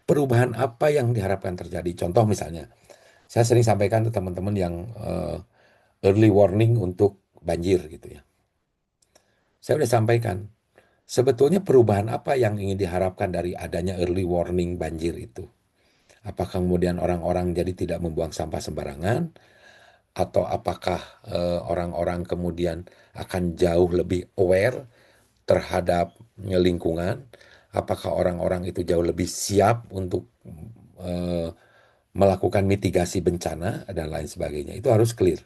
Perubahan apa yang diharapkan terjadi? Contoh misalnya, saya sering sampaikan ke teman-teman yang early warning untuk banjir gitu ya. Saya sudah sampaikan, sebetulnya perubahan apa yang ingin diharapkan dari adanya early warning banjir itu? Apakah kemudian orang-orang jadi tidak membuang sampah sembarangan? Atau apakah orang-orang kemudian akan jauh lebih aware terhadap lingkungan? Apakah orang-orang itu jauh lebih siap untuk eh, melakukan mitigasi bencana dan lain sebagainya? Itu harus clear.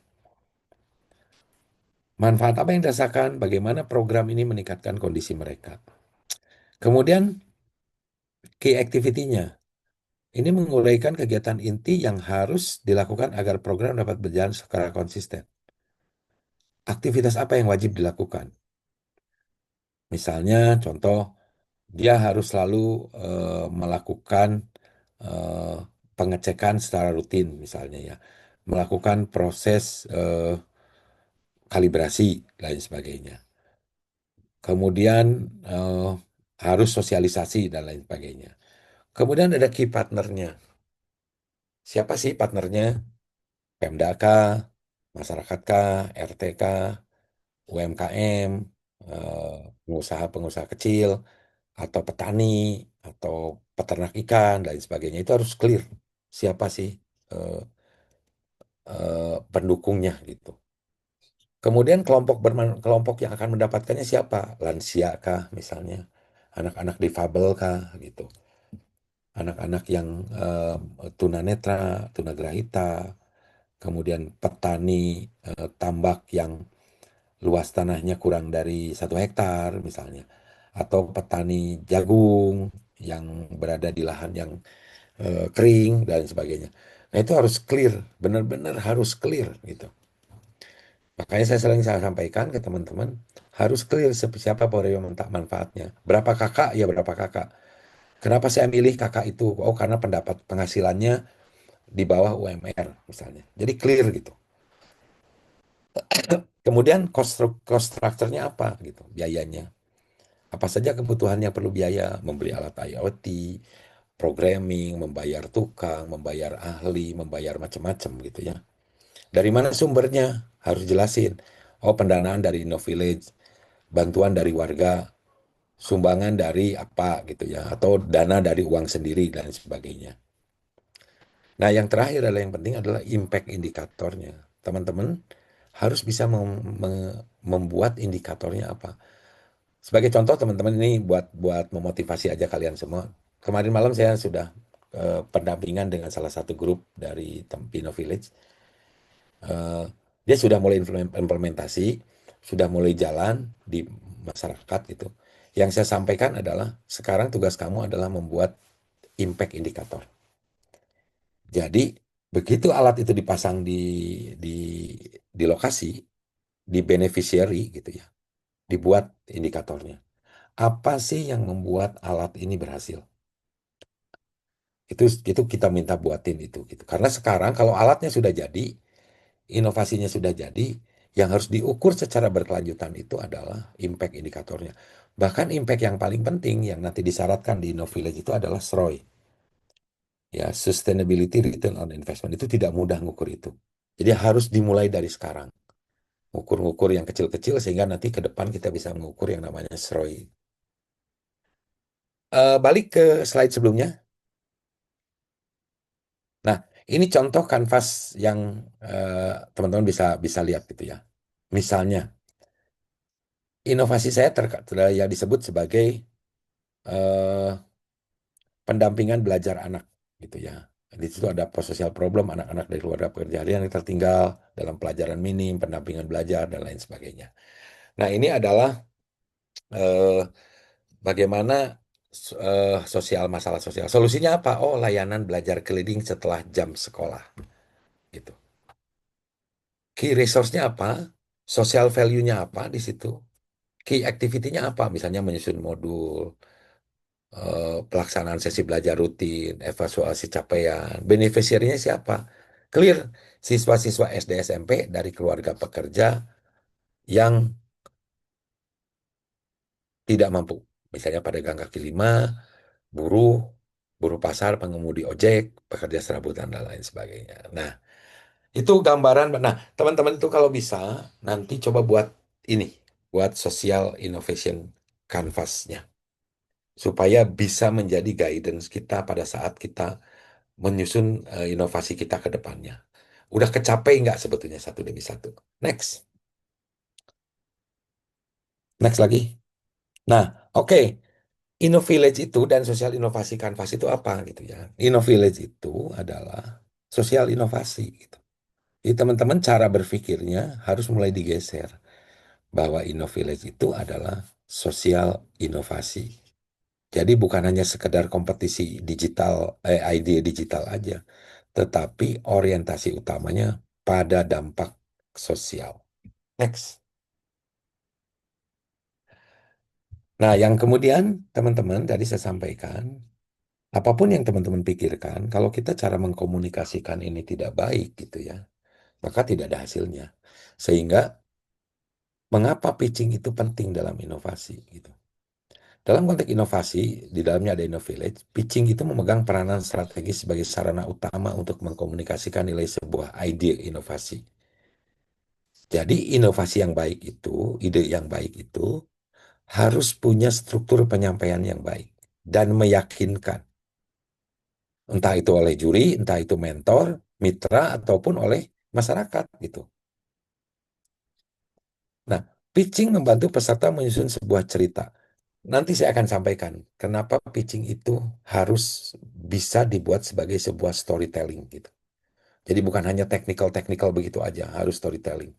Manfaat apa yang dirasakan? Bagaimana program ini meningkatkan kondisi mereka? Kemudian key activity-nya. Ini menguraikan kegiatan inti yang harus dilakukan agar program dapat berjalan secara konsisten. Aktivitas apa yang wajib dilakukan? Misalnya, contoh, dia harus selalu melakukan eh, pengecekan secara rutin, misalnya ya, melakukan proses kalibrasi, lain sebagainya. Kemudian harus sosialisasi dan lain sebagainya. Kemudian ada key partnernya. Siapa sih partnernya? Pemda kah, masyarakat kah, RT kah, UMKM, pengusaha-pengusaha kecil, atau petani, atau peternak ikan, dan lain sebagainya. Itu harus clear. Siapa sih eh, pendukungnya gitu. Kemudian kelompok yang akan mendapatkannya siapa? Lansia kah misalnya? Anak-anak difabel kah gitu. Anak-anak yang tunanetra, tunagrahita, kemudian petani tambak yang luas tanahnya kurang dari 1 hektar misalnya, atau petani jagung yang berada di lahan yang kering dan sebagainya. Nah itu harus clear, benar-benar harus clear gitu. Makanya saya sampaikan ke teman-teman, harus clear siapa penerima manfaatnya. Berapa kakak? Ya berapa kakak. Kenapa saya milih kakak itu? Oh karena pendapat penghasilannya di bawah UMR misalnya. Jadi clear gitu. Kemudian cost structure-nya apa gitu, biayanya. Apa saja kebutuhan yang perlu biaya, membeli alat IoT, programming, membayar tukang, membayar ahli, membayar macam-macam gitu ya. Dari mana sumbernya? Harus jelasin. Oh, pendanaan dari InnoVillage, bantuan dari warga, sumbangan dari apa gitu ya, atau dana dari uang sendiri dan sebagainya. Nah, yang terakhir adalah yang penting adalah impact indikatornya. Teman-teman harus bisa membuat indikatornya apa. Sebagai contoh teman-teman ini buat buat memotivasi aja kalian semua. Kemarin malam saya sudah pendampingan dengan salah satu grup dari Tempino Village. Eh, Dia sudah mulai implementasi, sudah mulai jalan di masyarakat gitu. Yang saya sampaikan adalah sekarang tugas kamu adalah membuat impact indikator. Jadi begitu alat itu dipasang di di lokasi, di beneficiary gitu ya, dibuat indikatornya. Apa sih yang membuat alat ini berhasil? Itu kita minta buatin itu gitu. Karena sekarang kalau alatnya sudah jadi, inovasinya sudah jadi, yang harus diukur secara berkelanjutan itu adalah impact indikatornya. Bahkan impact yang paling penting yang nanti disyaratkan di InnoVillage itu adalah SROI. Ya, Sustainability Return on Investment itu tidak mudah ngukur itu. Jadi harus dimulai dari sekarang. Ngukur-ngukur yang kecil-kecil sehingga nanti ke depan kita bisa mengukur yang namanya SROI. Balik ke slide sebelumnya. Nah, ini contoh kanvas yang teman-teman bisa bisa lihat gitu ya. Misalnya, inovasi saya yang disebut sebagai eh, pendampingan belajar anak gitu ya. Di situ ada social problem anak-anak dari keluarga pekerja harian yang tertinggal dalam pelajaran minim, pendampingan belajar dan lain sebagainya. Nah, ini adalah eh, bagaimana sosial masalah sosial. Solusinya apa? Oh, layanan belajar keliling setelah jam sekolah gitu. Key resource-nya apa? Social value-nya apa di situ? Key activity-nya apa? Misalnya menyusun modul, pelaksanaan sesi belajar rutin, evaluasi capaian. Beneficiary-nya siapa? Clear, siswa-siswa SD SMP dari keluarga pekerja yang tidak mampu. Misalnya pedagang kaki lima, buruh, buruh pasar, pengemudi ojek, pekerja serabutan, dan lain sebagainya. Nah, itu gambaran. Nah, teman-teman itu kalau bisa, nanti coba buat ini, buat social innovation canvas-nya. Supaya bisa menjadi guidance kita pada saat kita menyusun inovasi kita ke depannya. Udah kecapai nggak sebetulnya satu demi satu? Next. Next lagi. Nah, oke. InnoVillage itu dan sosial inovasi kanvas itu apa gitu ya. InnoVillage itu adalah sosial inovasi gitu. Jadi teman-teman cara berpikirnya harus mulai digeser bahwa InnoVillage itu adalah sosial inovasi. Jadi bukan hanya sekedar kompetisi digital, ide digital aja, tetapi orientasi utamanya pada dampak sosial. Next. Nah, yang kemudian teman-teman tadi saya sampaikan, apapun yang teman-teman pikirkan, kalau kita cara mengkomunikasikan ini tidak baik gitu ya, maka tidak ada hasilnya. Sehingga mengapa pitching itu penting dalam inovasi gitu. Dalam konteks inovasi, di dalamnya ada InnoVillage, pitching itu memegang peranan strategis sebagai sarana utama untuk mengkomunikasikan nilai sebuah ide inovasi. Jadi inovasi yang baik itu, ide yang baik itu harus punya struktur penyampaian yang baik dan meyakinkan. Entah itu oleh juri, entah itu mentor, mitra, ataupun oleh masyarakat gitu. Nah, pitching membantu peserta menyusun sebuah cerita. Nanti saya akan sampaikan kenapa pitching itu harus bisa dibuat sebagai sebuah storytelling gitu. Jadi bukan hanya technical begitu aja, harus storytelling.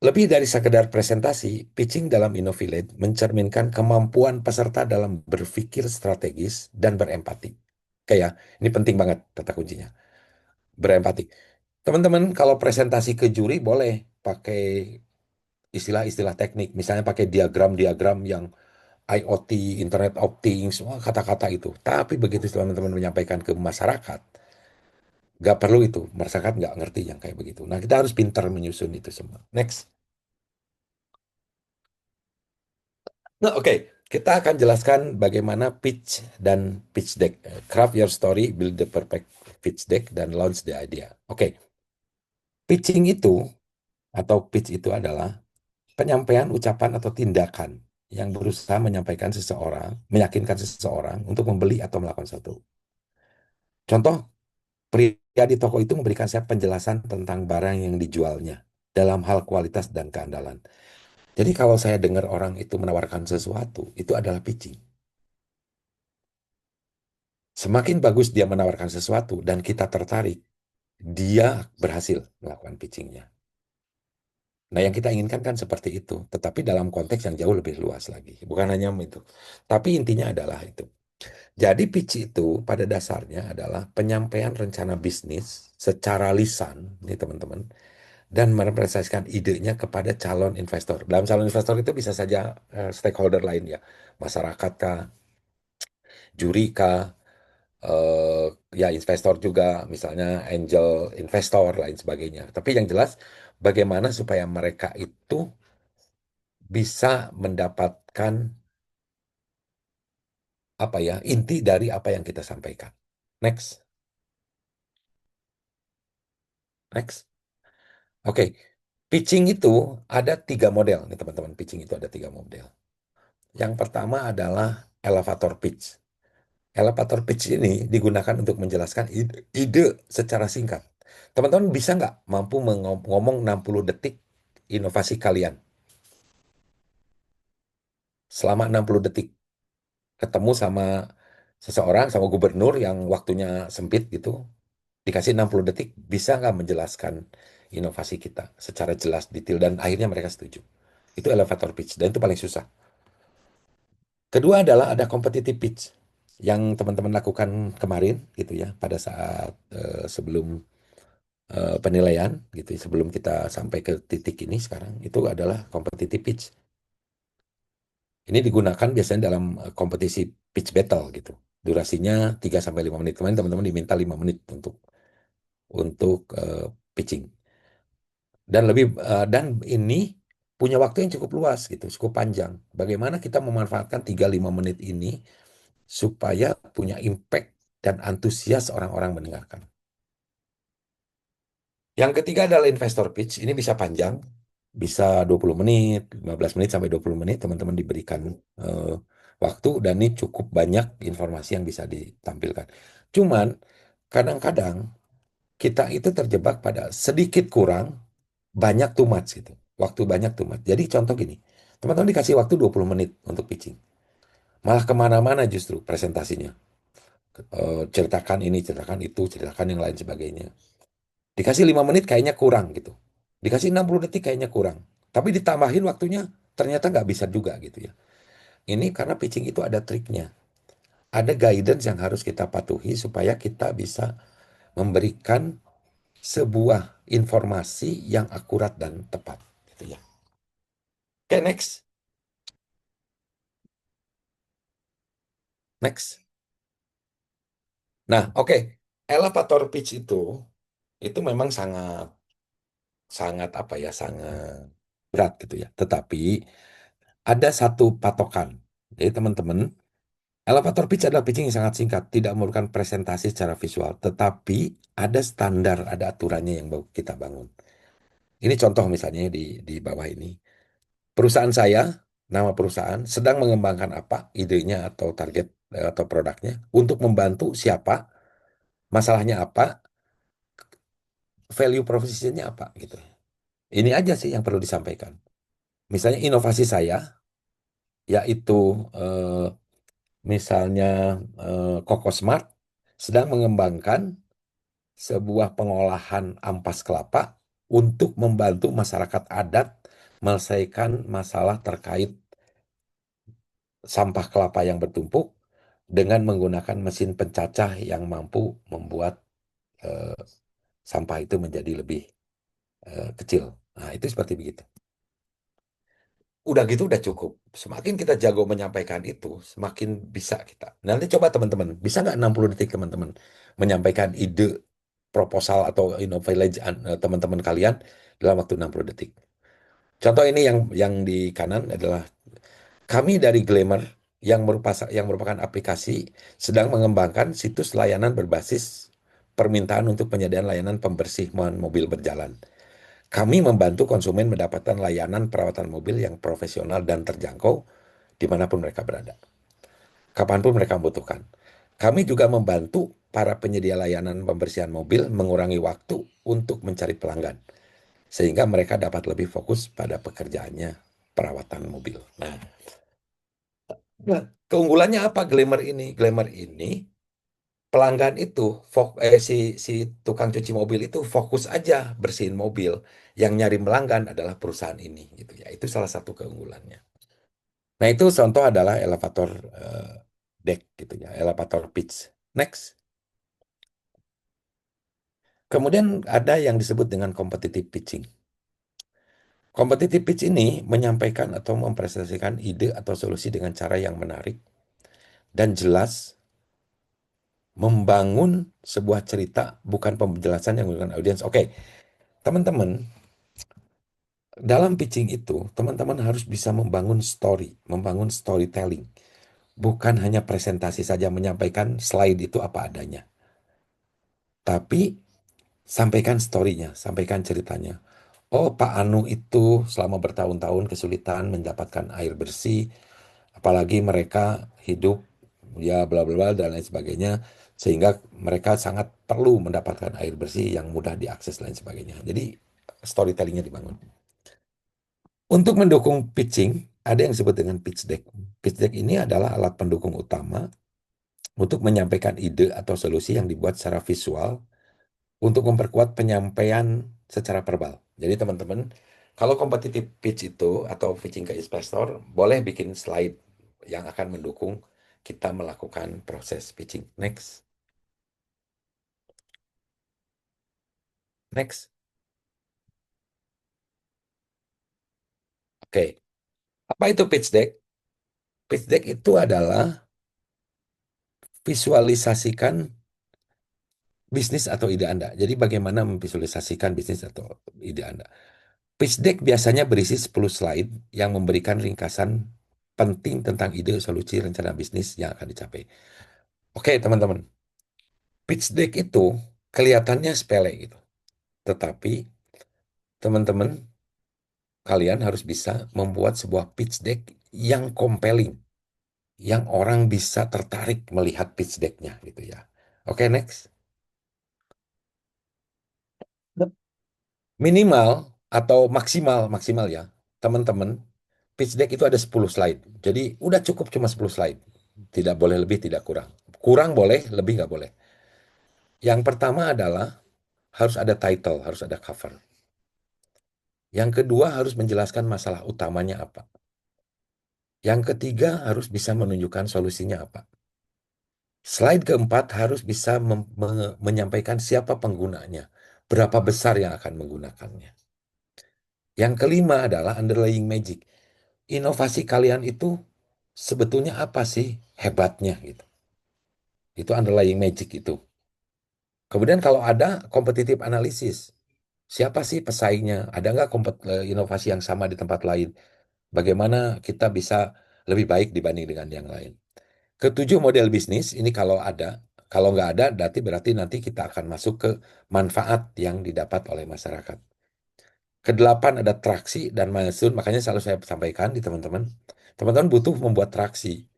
Lebih dari sekedar presentasi, pitching dalam InnoVillage mencerminkan kemampuan peserta dalam berpikir strategis dan berempati. Kayak, ini penting banget kata kuncinya. Berempati. Teman-teman, kalau presentasi ke juri boleh pakai istilah-istilah teknik. Misalnya pakai diagram-diagram yang IoT, Internet of Things, semua kata-kata itu. Tapi begitu teman-teman menyampaikan ke masyarakat, nggak perlu itu. Masyarakat nggak ngerti yang kayak begitu. Nah, kita harus pintar menyusun itu semua. Next. Nah, oke. Kita akan jelaskan bagaimana pitch dan pitch deck. Craft your story, build the perfect pitch deck, dan launch the idea. Oke. Pitching itu, atau pitch itu adalah penyampaian ucapan atau tindakan yang berusaha menyampaikan seseorang, meyakinkan seseorang untuk membeli atau melakukan sesuatu. Contoh, pria di toko itu memberikan saya penjelasan tentang barang yang dijualnya dalam hal kualitas dan keandalan. Jadi kalau saya dengar orang itu menawarkan sesuatu, itu adalah pitching. Semakin bagus dia menawarkan sesuatu dan kita tertarik, dia berhasil melakukan pitchingnya. Nah, yang kita inginkan kan seperti itu, tetapi dalam konteks yang jauh lebih luas lagi. Bukan hanya itu. Tapi intinya adalah itu. Jadi pitch itu pada dasarnya adalah penyampaian rencana bisnis secara lisan, nih teman-teman, dan merepresentasikan idenya kepada calon investor. Dalam calon investor itu bisa saja stakeholder lain ya, masyarakat kah, juri kah, eh, ya investor juga, misalnya angel investor lain sebagainya. Tapi yang jelas bagaimana supaya mereka itu bisa mendapatkan apa ya inti dari apa yang kita sampaikan. Next, next. Oke, pitching itu ada 3 model nih teman-teman. Pitching itu ada 3 model. Yang pertama adalah elevator pitch. Elevator pitch ini digunakan untuk menjelaskan ide secara singkat. Teman-teman bisa nggak mampu ngomong 60 detik inovasi kalian selama 60 detik? Ketemu sama seseorang, sama gubernur yang waktunya sempit gitu, dikasih 60 detik, bisa nggak menjelaskan inovasi kita secara jelas, detail, dan akhirnya mereka setuju. Itu elevator pitch, dan itu paling susah. Kedua adalah ada competitive pitch, yang teman-teman lakukan kemarin gitu ya, pada saat sebelum penilaian gitu, sebelum kita sampai ke titik ini sekarang, itu adalah competitive pitch. Ini digunakan biasanya dalam kompetisi pitch battle gitu. Durasinya 3 sampai 5 menit. Kemarin teman-teman diminta 5 menit untuk pitching. Dan ini punya waktu yang cukup luas gitu, cukup panjang. Bagaimana kita memanfaatkan 3-5 menit ini supaya punya impact dan antusias orang-orang mendengarkan. Yang ketiga adalah investor pitch. Ini bisa panjang, bisa 20 menit, 15 menit sampai 20 menit teman-teman diberikan eh, waktu, dan ini cukup banyak informasi yang bisa ditampilkan. Cuman kadang-kadang kita itu terjebak pada sedikit kurang, banyak too much gitu. Waktu banyak too much. Jadi contoh gini, teman-teman dikasih waktu 20 menit untuk pitching. Malah kemana-mana justru presentasinya. Ceritakan ini, ceritakan itu, ceritakan yang lain sebagainya. Dikasih 5 menit kayaknya kurang gitu. Dikasih 60 detik kayaknya kurang. Tapi ditambahin waktunya ternyata nggak bisa juga gitu ya. Ini karena pitching itu ada triknya. Ada guidance yang harus kita patuhi supaya kita bisa memberikan sebuah informasi yang akurat dan tepat gitu ya. Oke, next. Next. Nah, oke. Elevator pitch itu memang sangat sangat apa ya, sangat berat gitu ya. Tetapi ada satu patokan. Jadi teman-teman, elevator pitch adalah pitching yang sangat singkat, tidak memerlukan presentasi secara visual, tetapi ada standar, ada aturannya yang kita bangun. Ini contoh misalnya di bawah ini. Perusahaan saya, nama perusahaan, sedang mengembangkan apa, idenya atau target atau produknya, untuk membantu siapa, masalahnya apa, value propositionnya apa gitu. Ini aja sih yang perlu disampaikan. Misalnya inovasi saya, yaitu misalnya Koko Smart sedang mengembangkan sebuah pengolahan ampas kelapa untuk membantu masyarakat adat menyelesaikan masalah terkait sampah kelapa yang bertumpuk dengan menggunakan mesin pencacah yang mampu membuat eh, sampah itu menjadi lebih kecil. Nah, itu seperti begitu. Udah gitu udah cukup. Semakin kita jago menyampaikan itu, semakin bisa kita. Nanti coba teman-teman, bisa nggak 60 detik teman-teman menyampaikan ide proposal atau inovasi teman-teman kalian dalam waktu 60 detik. Contoh ini yang di kanan adalah kami dari Glamour yang merupakan aplikasi sedang mengembangkan situs layanan berbasis permintaan untuk penyediaan layanan pembersihan mobil berjalan. Kami membantu konsumen mendapatkan layanan perawatan mobil yang profesional dan terjangkau dimanapun mereka berada, kapanpun mereka membutuhkan. Kami juga membantu para penyedia layanan pembersihan mobil mengurangi waktu untuk mencari pelanggan, sehingga mereka dapat lebih fokus pada pekerjaannya perawatan mobil. Nah, keunggulannya apa Glamour ini? Glamour ini pelanggan itu si tukang cuci mobil itu fokus aja bersihin mobil. Yang nyari pelanggan adalah perusahaan ini gitu ya. Itu salah satu keunggulannya. Nah, itu contoh adalah elevator deck gitu ya, elevator pitch. Next. Kemudian ada yang disebut dengan competitive pitching. Competitive pitch ini menyampaikan atau mempresentasikan ide atau solusi dengan cara yang menarik dan jelas, membangun sebuah cerita, bukan penjelasan yang menggunakan audiens. Oke, teman-teman, dalam pitching itu, teman-teman harus bisa membangun story, membangun storytelling. Bukan hanya presentasi saja menyampaikan slide itu apa adanya. Tapi sampaikan story-nya, sampaikan ceritanya. Oh, Pak Anu itu selama bertahun-tahun kesulitan mendapatkan air bersih, apalagi mereka hidup ya bla bla bla dan lain sebagainya, sehingga mereka sangat perlu mendapatkan air bersih yang mudah diakses dan lain sebagainya. Jadi storytellingnya dibangun. Untuk mendukung pitching, ada yang disebut dengan pitch deck. Pitch deck ini adalah alat pendukung utama untuk menyampaikan ide atau solusi yang dibuat secara visual untuk memperkuat penyampaian secara verbal. Jadi teman-teman, kalau competitive pitch itu atau pitching ke investor, boleh bikin slide yang akan mendukung kita melakukan proses pitching. Next. Next. Oke. Apa itu pitch deck? Pitch deck itu adalah visualisasikan bisnis atau ide Anda. Jadi bagaimana memvisualisasikan bisnis atau ide Anda. Pitch deck biasanya berisi 10 slide yang memberikan ringkasan penting tentang ide, solusi, rencana bisnis yang akan dicapai. Oke, teman-teman. Pitch deck itu kelihatannya sepele gitu. Tetapi teman-teman, kalian harus bisa membuat sebuah pitch deck yang compelling, yang orang bisa tertarik melihat pitch decknya gitu ya. Oke, next. Minimal atau maksimal ya, teman-teman, pitch deck itu ada 10 slide. Jadi udah cukup cuma 10 slide. Tidak boleh lebih, tidak kurang. Kurang boleh, lebih nggak boleh. Yang pertama adalah harus ada title, harus ada cover. Yang kedua harus menjelaskan masalah utamanya apa. Yang ketiga harus bisa menunjukkan solusinya apa. Slide keempat harus bisa menyampaikan siapa penggunanya, berapa besar yang akan menggunakannya. Yang kelima adalah underlying magic. Inovasi kalian itu sebetulnya apa sih hebatnya gitu. Itu underlying magic itu. Kemudian kalau ada competitive analysis, siapa sih pesaingnya? Ada nggak inovasi yang sama di tempat lain? Bagaimana kita bisa lebih baik dibanding dengan yang lain? Ketujuh, model bisnis, ini kalau ada. Kalau nggak ada, berarti nanti kita akan masuk ke manfaat yang didapat oleh masyarakat. Kedelapan, ada traksi dan milestone, makanya selalu saya sampaikan di teman-teman. Teman-teman butuh membuat traksi.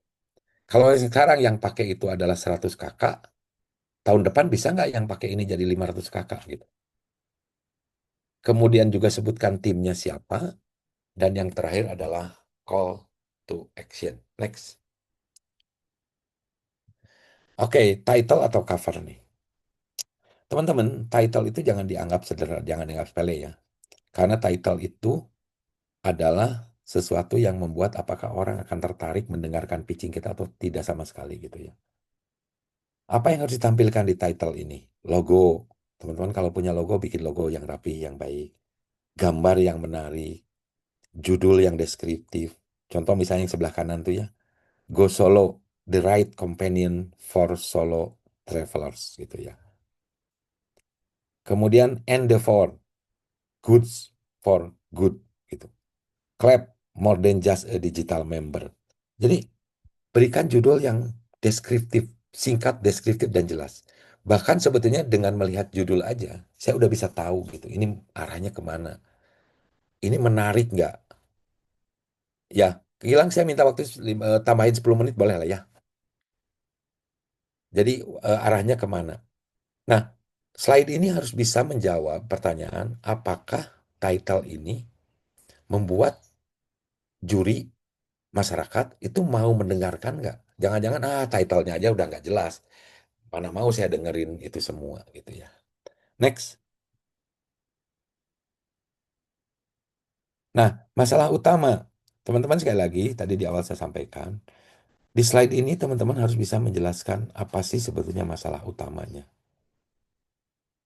Kalau sekarang yang pakai itu adalah 100 kakak, tahun depan bisa nggak yang pakai ini jadi 500 kakak gitu. Kemudian juga sebutkan timnya siapa, dan yang terakhir adalah call to action. Next. Oke, title atau cover nih. Teman-teman, title itu jangan dianggap sederhana, jangan dianggap sepele ya. Karena title itu adalah sesuatu yang membuat apakah orang akan tertarik mendengarkan pitching kita atau tidak sama sekali gitu ya. Apa yang harus ditampilkan di title ini? Logo. Teman-teman kalau punya logo, bikin logo yang rapi, yang baik. Gambar yang menarik. Judul yang deskriptif. Contoh misalnya yang sebelah kanan tuh ya. Go Solo, the right companion for solo travelers gitu ya. Kemudian Endeavor, goods for good gitu. Clap, more than just a digital member. Jadi berikan judul yang deskriptif, singkat, deskriptif dan jelas. Bahkan sebetulnya dengan melihat judul aja, saya udah bisa tahu gitu. Ini arahnya kemana? Ini menarik nggak? Ya, Gilang saya minta waktu tambahin 10 menit boleh lah ya. Jadi arahnya kemana? Nah, slide ini harus bisa menjawab pertanyaan apakah title ini membuat juri masyarakat itu mau mendengarkan nggak? Jangan-jangan title-nya aja udah nggak jelas. Mana mau saya dengerin itu semua gitu ya. Next. Nah, masalah utama. Teman-teman sekali lagi, tadi di awal saya sampaikan, Di slide ini teman-teman harus bisa menjelaskan apa sih sebetulnya masalah utamanya.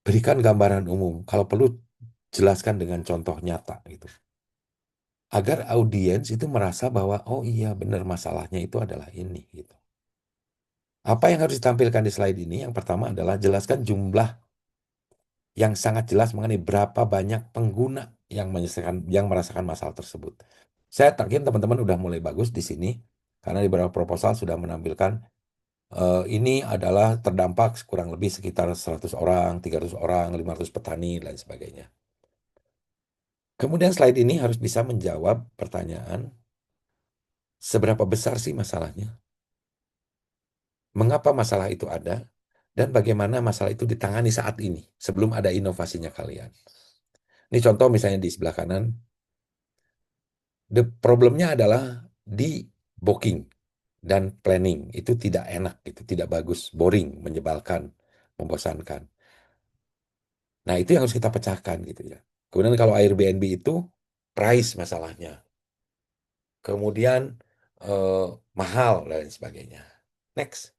Berikan gambaran umum, kalau perlu jelaskan dengan contoh nyata gitu. Agar audiens itu merasa bahwa oh iya benar masalahnya itu adalah ini gitu. Apa yang harus ditampilkan di slide ini? Yang pertama adalah jelaskan jumlah yang sangat jelas mengenai berapa banyak pengguna yang merasakan masalah tersebut. Saya yakin teman-teman udah mulai bagus di sini karena di beberapa proposal sudah menampilkan ini adalah terdampak kurang lebih sekitar 100 orang, 300 orang, 500 petani dan sebagainya. Kemudian slide ini harus bisa menjawab pertanyaan seberapa besar sih masalahnya? Mengapa masalah itu ada? Dan bagaimana masalah itu ditangani saat ini sebelum ada inovasinya kalian. Ini contoh misalnya di sebelah kanan. Problemnya adalah di booking dan planning itu tidak enak, itu tidak bagus, boring, menyebalkan, membosankan. Nah itu yang harus kita pecahkan gitu ya. Kemudian kalau Airbnb itu price masalahnya, kemudian eh, mahal dan lain sebagainya. Next,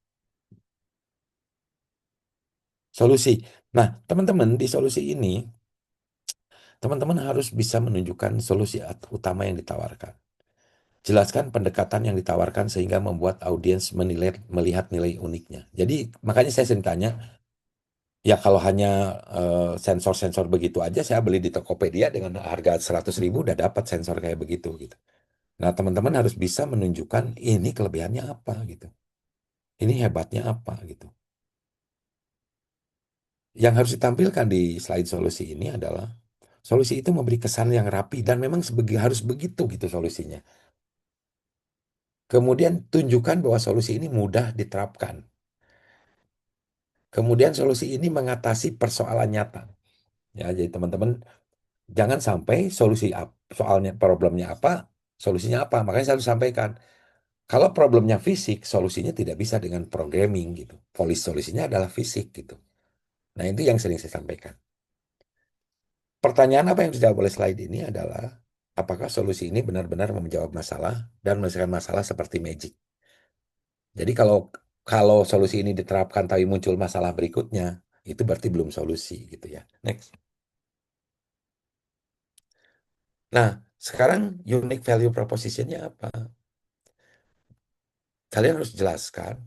solusi. Nah teman-teman di solusi ini teman-teman harus bisa menunjukkan solusi utama yang ditawarkan. Jelaskan pendekatan yang ditawarkan sehingga membuat audiens melihat nilai uniknya. Jadi makanya saya sering tanya, ya kalau hanya sensor-sensor begitu aja saya beli di Tokopedia dengan harga 100.000 udah dapat sensor kayak begitu gitu. Nah teman-teman harus bisa menunjukkan ini kelebihannya apa gitu. Ini hebatnya apa gitu. Yang harus ditampilkan di slide solusi ini adalah solusi itu memberi kesan yang rapi dan memang harus begitu gitu solusinya. Kemudian tunjukkan bahwa solusi ini mudah diterapkan. Kemudian solusi ini mengatasi persoalan nyata. Ya, jadi teman-teman jangan sampai soalnya problemnya apa, solusinya apa. Makanya saya harus sampaikan, kalau problemnya fisik, solusinya tidak bisa dengan programming gitu. Solusinya adalah fisik gitu. Nah, itu yang sering saya sampaikan. Pertanyaan apa yang dijawab oleh slide ini adalah, apakah solusi ini benar-benar menjawab masalah dan menyelesaikan masalah seperti magic. Jadi kalau solusi ini diterapkan tapi muncul masalah berikutnya, itu berarti belum solusi gitu ya. Next. Nah, sekarang unique value proposition-nya apa? Kalian harus jelaskan,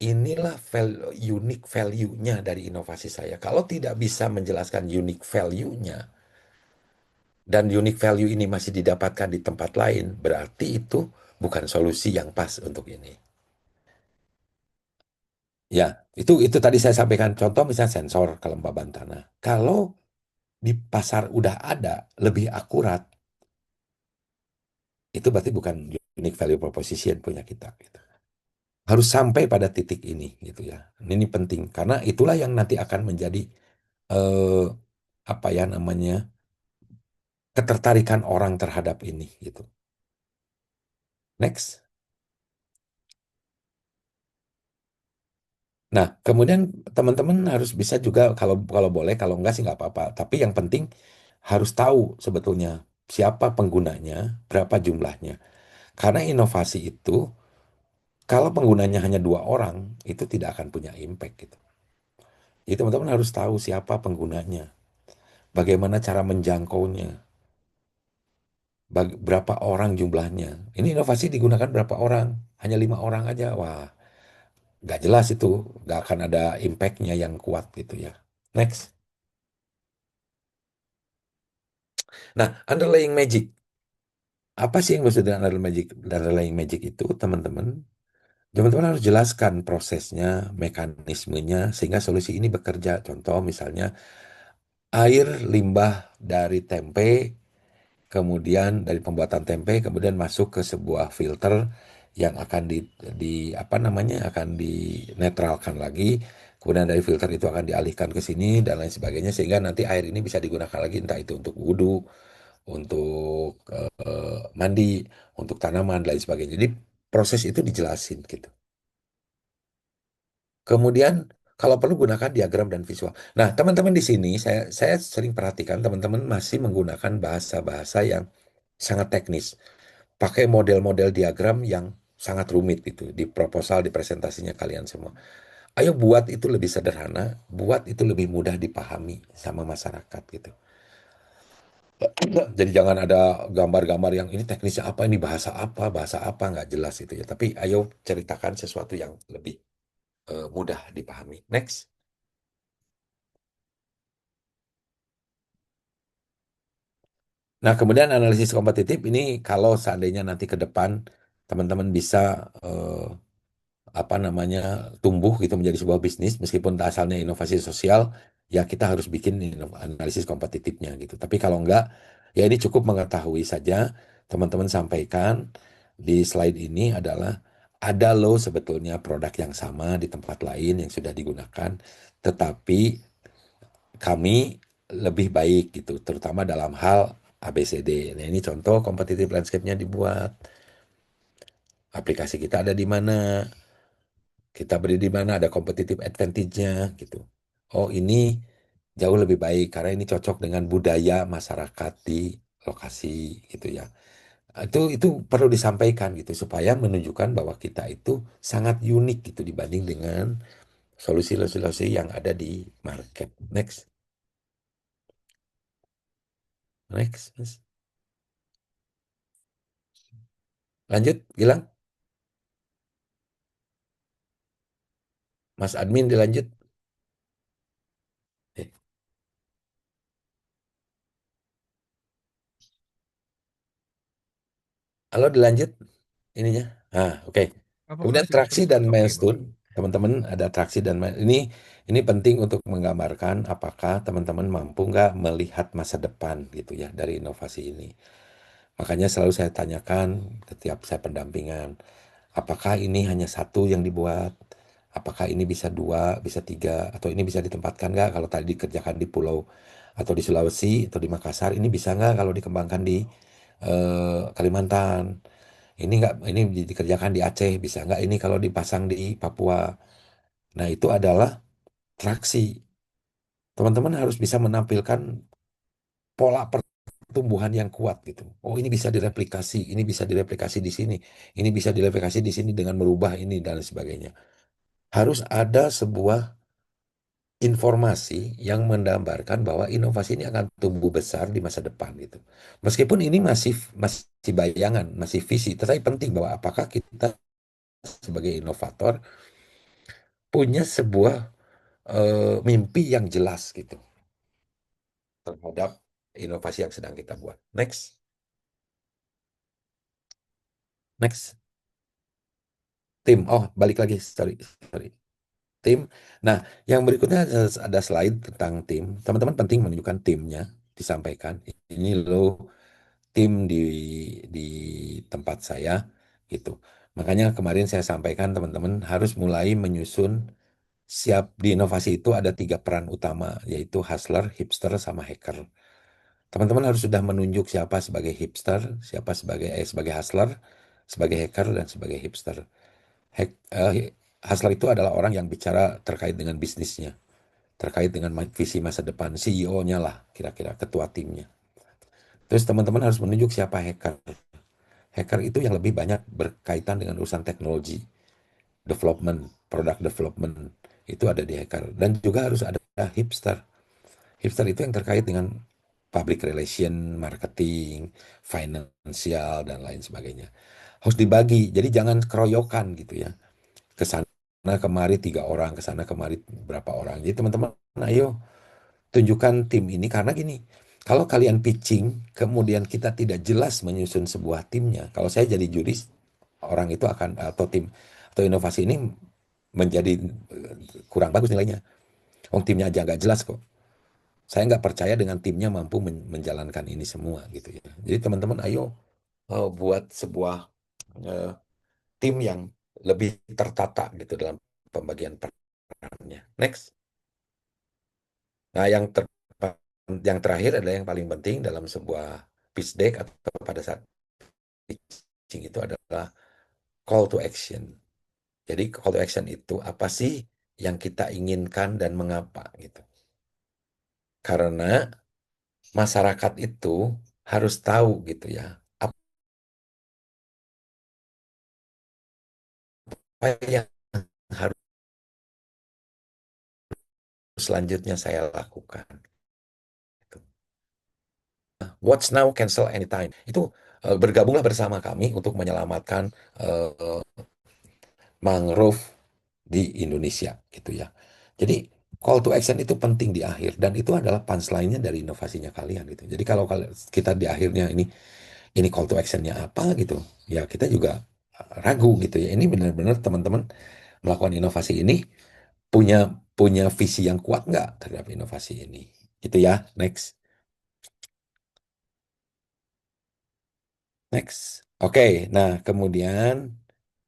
inilah unique value-nya dari inovasi saya. Kalau tidak bisa menjelaskan unique value-nya, dan unique value ini masih didapatkan di tempat lain, berarti itu bukan solusi yang pas untuk ini. Ya, itu tadi saya sampaikan contoh misalnya sensor kelembaban tanah. Kalau di pasar udah ada lebih akurat, itu berarti bukan unique value proposition punya kita gitu. Harus sampai pada titik ini gitu ya. Ini penting karena itulah yang nanti akan menjadi eh, apa ya namanya ketertarikan orang terhadap ini gitu. Next. Nah, kemudian teman-teman harus bisa juga kalau kalau boleh, kalau enggak sih nggak apa-apa. Tapi yang penting harus tahu sebetulnya siapa penggunanya, berapa jumlahnya. Karena inovasi itu kalau penggunanya hanya 2 orang, itu tidak akan punya impact gitu. Jadi teman-teman harus tahu siapa penggunanya, bagaimana cara menjangkaunya, berapa orang jumlahnya. Ini inovasi digunakan berapa orang? Hanya 5 orang aja. Wah, nggak jelas itu, nggak akan ada impact-nya yang kuat gitu ya. Next. Nah, underlying magic. Apa sih yang maksud dengan underlying magic? Underlying magic itu, teman-teman, teman-teman harus jelaskan prosesnya, mekanismenya, sehingga solusi ini bekerja. Contoh misalnya, air limbah dari tempe kemudian dari pembuatan tempe kemudian masuk ke sebuah filter yang akan apa namanya akan dinetralkan lagi, kemudian dari filter itu akan dialihkan ke sini dan lain sebagainya sehingga nanti air ini bisa digunakan lagi entah itu untuk wudhu, untuk mandi, untuk tanaman dan lain sebagainya. Jadi proses itu dijelasin gitu. Kemudian kalau perlu gunakan diagram dan visual. Nah, teman-teman di sini saya sering perhatikan teman-teman masih menggunakan bahasa-bahasa yang sangat teknis. Pakai model-model diagram yang sangat rumit gitu di proposal, di presentasinya kalian semua. Ayo buat itu lebih sederhana, buat itu lebih mudah dipahami sama masyarakat gitu. Jadi jangan ada gambar-gambar yang ini teknisnya apa, ini bahasa apa nggak jelas itu ya. Tapi ayo ceritakan sesuatu yang lebih mudah dipahami. Next. Nah, kemudian analisis kompetitif ini kalau seandainya nanti ke depan teman-teman bisa apa namanya tumbuh gitu menjadi sebuah bisnis meskipun asalnya inovasi sosial, ya kita harus bikin analisis kompetitifnya gitu. Tapi kalau enggak, ya ini cukup mengetahui saja. Teman-teman sampaikan di slide ini adalah ada loh sebetulnya produk yang sama di tempat lain yang sudah digunakan, tetapi kami lebih baik gitu, terutama dalam hal ABCD. Nah, ini contoh competitive landscape-nya dibuat. Aplikasi kita ada di mana, kita beri di mana, ada competitive advantage-nya gitu. Oh, ini jauh lebih baik karena ini cocok dengan budaya masyarakat di lokasi gitu ya. Itu perlu disampaikan gitu supaya menunjukkan bahwa kita itu sangat unik gitu dibanding dengan solusi-solusi yang ada di market. Next. Next. Mas. Lanjut, Gilang. Mas admin dilanjut. Eh, halo dilanjut ininya. Oke. Apa Kemudian Pak sudah traksi terus? dan Oke, milestone, Bapak. teman-teman ada traksi dan ini penting untuk menggambarkan apakah teman-teman mampu nggak melihat masa depan gitu ya dari inovasi ini. Makanya selalu saya tanyakan setiap saya pendampingan, apakah ini hanya satu yang dibuat, apakah ini bisa dua, bisa tiga, atau ini bisa ditempatkan nggak kalau tadi dikerjakan di pulau atau di Sulawesi atau di Makassar, ini bisa nggak kalau dikembangkan di Kalimantan. Ini nggak, ini dikerjakan di Aceh, bisa nggak ini kalau dipasang di Papua. Nah, itu adalah traksi. Teman-teman harus bisa menampilkan pola pertumbuhan yang kuat gitu. Oh, ini bisa direplikasi di sini, ini bisa direplikasi di sini dengan merubah ini dan sebagainya. Harus ada sebuah informasi yang menggambarkan bahwa inovasi ini akan tumbuh besar di masa depan gitu. Meskipun ini masih bayangan, masih visi, tetapi penting bahwa apakah kita sebagai inovator punya sebuah mimpi yang jelas gitu terhadap inovasi yang sedang kita buat. Next, next, tim. Oh, balik lagi, sorry, sorry. Tim. Nah, yang berikutnya ada slide tentang tim. Teman-teman penting menunjukkan timnya, disampaikan. Ini loh tim di tempat saya gitu. Makanya kemarin saya sampaikan teman-teman harus mulai menyusun siap di inovasi itu ada 3 peran utama yaitu hustler, hipster, sama hacker. Teman-teman harus sudah menunjuk siapa sebagai hipster, siapa sebagai hustler, sebagai hacker dan sebagai hipster. Hustler itu adalah orang yang bicara terkait dengan bisnisnya, terkait dengan visi masa depan, CEO-nya lah kira-kira ketua timnya. Terus teman-teman harus menunjuk siapa hacker. Hacker itu yang lebih banyak berkaitan dengan urusan teknologi, development, product development. Itu ada di hacker. Dan juga harus ada hipster. Hipster itu yang terkait dengan public relation, marketing, financial, dan lain sebagainya. Harus dibagi, jadi jangan keroyokan gitu ya. Ke sana kemari 3 orang, ke sana kemari berapa orang. Jadi teman-teman, ayo tunjukkan tim ini karena gini, kalau kalian pitching, kemudian kita tidak jelas menyusun sebuah timnya. Kalau saya jadi juris, orang itu akan atau tim atau inovasi ini menjadi kurang bagus nilainya. Oh, timnya aja nggak jelas kok. Saya nggak percaya dengan timnya mampu menjalankan ini semua gitu ya. Jadi teman-teman, ayo buat sebuah eh, tim yang lebih tertata gitu dalam pembagian perannya. Next. Nah, yang terakhir adalah yang paling penting dalam sebuah pitch deck atau pada saat pitching itu adalah call to action. Jadi call to action itu apa sih yang kita inginkan dan mengapa gitu. Karena masyarakat itu harus tahu gitu ya yang harus selanjutnya saya lakukan? Watch now, cancel anytime. Itu bergabunglah bersama kami untuk menyelamatkan eh, mangrove di Indonesia gitu ya. Jadi call to action itu penting di akhir dan itu adalah punchline-nya dari inovasinya kalian gitu. Jadi kalau kita di akhirnya ini call to action-nya apa gitu, ya kita juga ragu gitu ya. Ini benar-benar teman-teman melakukan inovasi ini punya punya visi yang kuat nggak terhadap inovasi ini? Itu ya. Next, next. Oke, nah kemudian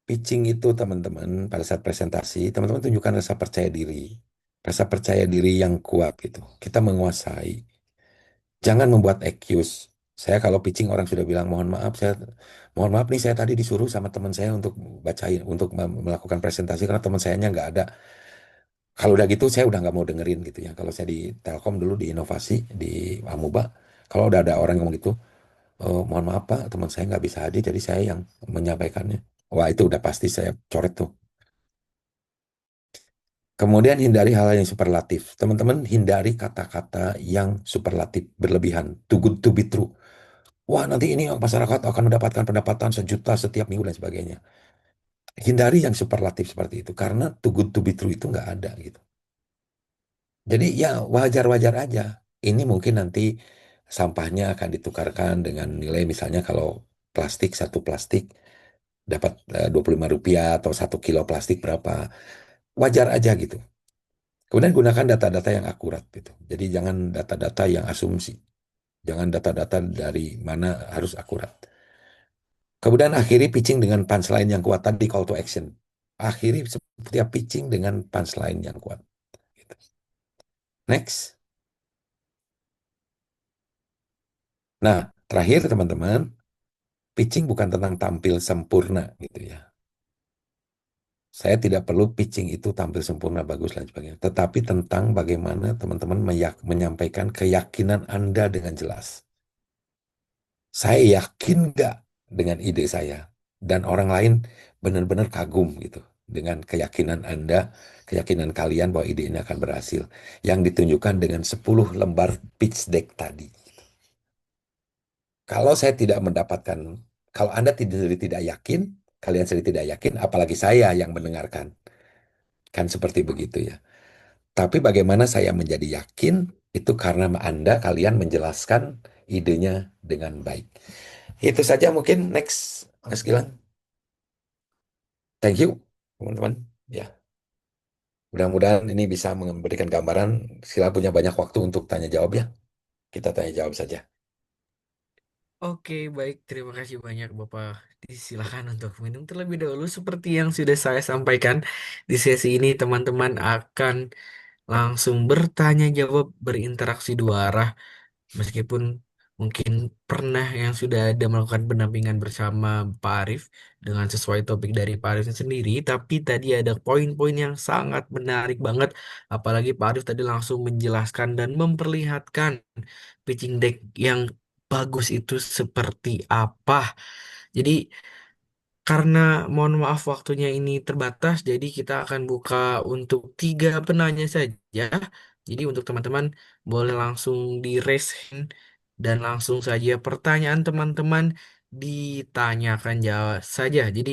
pitching itu teman-teman pada saat presentasi, teman-teman tunjukkan rasa percaya diri. Rasa percaya diri yang kuat gitu. Kita menguasai. Jangan membuat excuse. Saya kalau pitching orang sudah bilang mohon maaf nih saya tadi disuruh sama teman saya untuk bacain untuk melakukan presentasi karena teman sayanya nggak ada. Kalau udah gitu saya udah nggak mau dengerin gitu ya. Kalau saya di Telkom dulu di inovasi di Amuba, kalau udah ada orang ngomong gitu, "Oh, mohon maaf Pak, teman saya nggak bisa hadir, jadi saya yang menyampaikannya." Wah itu udah pasti saya coret tuh. Kemudian hindari hal yang superlatif. Teman-teman hindari kata-kata yang superlatif berlebihan. Too good to be true. Wah nanti ini masyarakat akan mendapatkan pendapatan 1 juta setiap minggu dan sebagainya. Hindari yang superlatif seperti itu. Karena too good to be true itu nggak ada gitu. Jadi ya wajar-wajar aja. Ini mungkin nanti sampahnya akan ditukarkan dengan nilai misalnya kalau plastik, satu plastik dapat Rp25 atau 1 kilo plastik berapa. Wajar aja gitu. Kemudian gunakan data-data yang akurat gitu. Jadi jangan data-data yang asumsi. Jangan data-data dari mana harus akurat. Kemudian akhiri pitching dengan punchline yang kuat tadi call to action. Akhiri setiap pitching dengan punchline yang kuat. Gitu. Next. Nah, terakhir teman-teman, pitching bukan tentang tampil sempurna gitu ya. Saya tidak perlu pitching itu tampil sempurna, bagus dan sebagainya. Tetapi tentang bagaimana teman-teman menyampaikan keyakinan Anda dengan jelas. Saya yakin nggak dengan ide saya? Dan orang lain benar-benar kagum gitu dengan keyakinan Anda, keyakinan kalian bahwa ide ini akan berhasil. Yang ditunjukkan dengan 10 lembar pitch deck tadi. Kalau saya tidak mendapatkan, kalau Anda tidak yakin, kalian sendiri tidak yakin, apalagi saya yang mendengarkan. Kan seperti begitu ya. Tapi bagaimana saya menjadi yakin, itu karena kalian menjelaskan idenya dengan baik. Itu saja mungkin next, Mas Gilang. Thank you, teman-teman. Ya, mudah-mudahan ini bisa memberikan gambaran. Sila punya banyak waktu untuk tanya jawab ya. Kita tanya jawab saja. Oke, baik. Terima kasih banyak, Bapak. Disilakan untuk minum terlebih dahulu. Seperti yang sudah saya sampaikan di sesi ini, teman-teman akan langsung bertanya jawab, berinteraksi dua arah. Meskipun mungkin pernah yang sudah ada melakukan pendampingan bersama Pak Arif dengan sesuai topik dari Pak Arif sendiri, tapi tadi ada poin-poin yang sangat menarik banget. Apalagi Pak Arif tadi langsung menjelaskan dan memperlihatkan pitching deck yang bagus itu seperti apa. Jadi karena mohon maaf waktunya ini terbatas, jadi kita akan buka untuk 3 penanya saja. Jadi untuk teman-teman boleh langsung di raise hand dan langsung saja pertanyaan teman-teman ditanyakan jawab saja. Jadi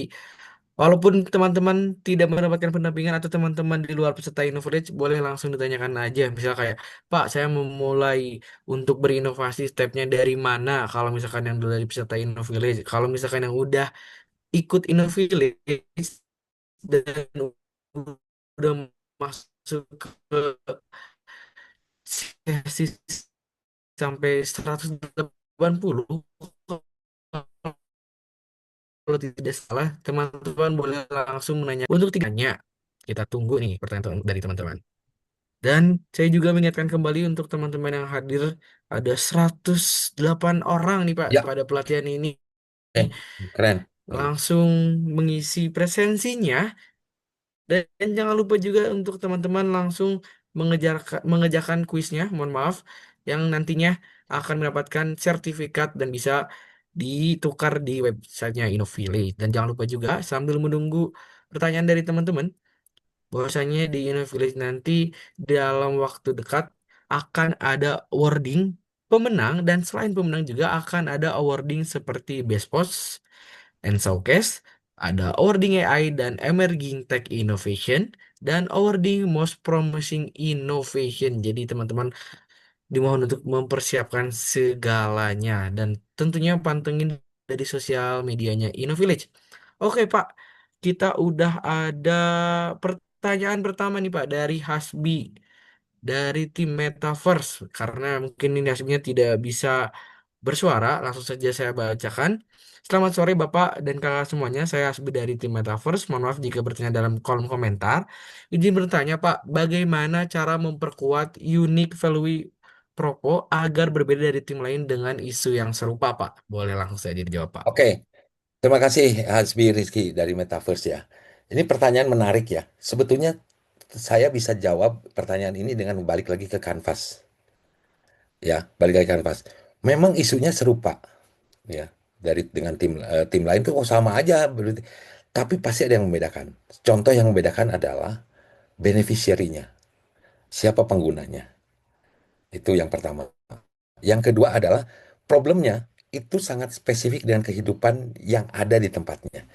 walaupun teman-teman tidak mendapatkan pendampingan atau teman-teman di luar peserta Innovate boleh langsung ditanyakan aja. Misal kayak, Pak, saya memulai untuk berinovasi stepnya dari mana? Kalau misalkan yang dari peserta Innovate, kalau misalkan yang udah ikut Innovillage dan udah masuk ke sesi sampai 180 kalau tidak salah teman-teman boleh langsung menanya untuk tiganya kita tunggu nih pertanyaan dari teman-teman dan saya juga mengingatkan kembali untuk teman-teman yang hadir ada 108 orang nih Pak Ya, pada pelatihan ini keren. langsung mengisi presensinya. Dan jangan lupa juga untuk teman-teman langsung mengejarkan kuisnya, mohon maaf, yang nantinya akan mendapatkan sertifikat dan bisa ditukar di websitenya Innovillage. Dan jangan lupa juga sambil menunggu pertanyaan dari teman-teman bahwasanya di Innovillage nanti dalam waktu dekat akan ada awarding pemenang dan selain pemenang juga akan ada awarding seperti Best Post and Showcase, ada awarding AI dan Emerging Tech Innovation dan awarding Most Promising Innovation. Jadi teman-teman dimohon untuk mempersiapkan segalanya dan tentunya pantengin dari sosial medianya Innovillage. Oke Pak, kita udah ada pertanyaan pertama nih Pak dari Hasbi dari tim Metaverse. Karena mungkin ini Hasbinya tidak bisa bersuara, langsung saja saya bacakan. Selamat sore Bapak dan Kakak semuanya, saya Hasbi dari tim Metaverse. Mohon maaf jika bertanya dalam kolom komentar. Izin bertanya Pak, bagaimana cara memperkuat unique value Propo agar berbeda dari tim lain dengan isu yang serupa Pak? Boleh langsung saja dijawab Pak. Oke, terima kasih Hasbi Rizky dari Metaverse ya. Ini pertanyaan menarik ya. Sebetulnya saya bisa jawab pertanyaan ini dengan balik lagi ke kanvas. Ya, balik lagi ke kanvas. Memang isunya serupa ya. Dari dengan tim lain tuh sama aja berarti. Tapi pasti ada yang membedakan. Contoh yang membedakan adalah beneficiary-nya. Siapa penggunanya? Itu yang pertama. Yang kedua adalah problemnya itu sangat spesifik dengan kehidupan yang ada di tempatnya.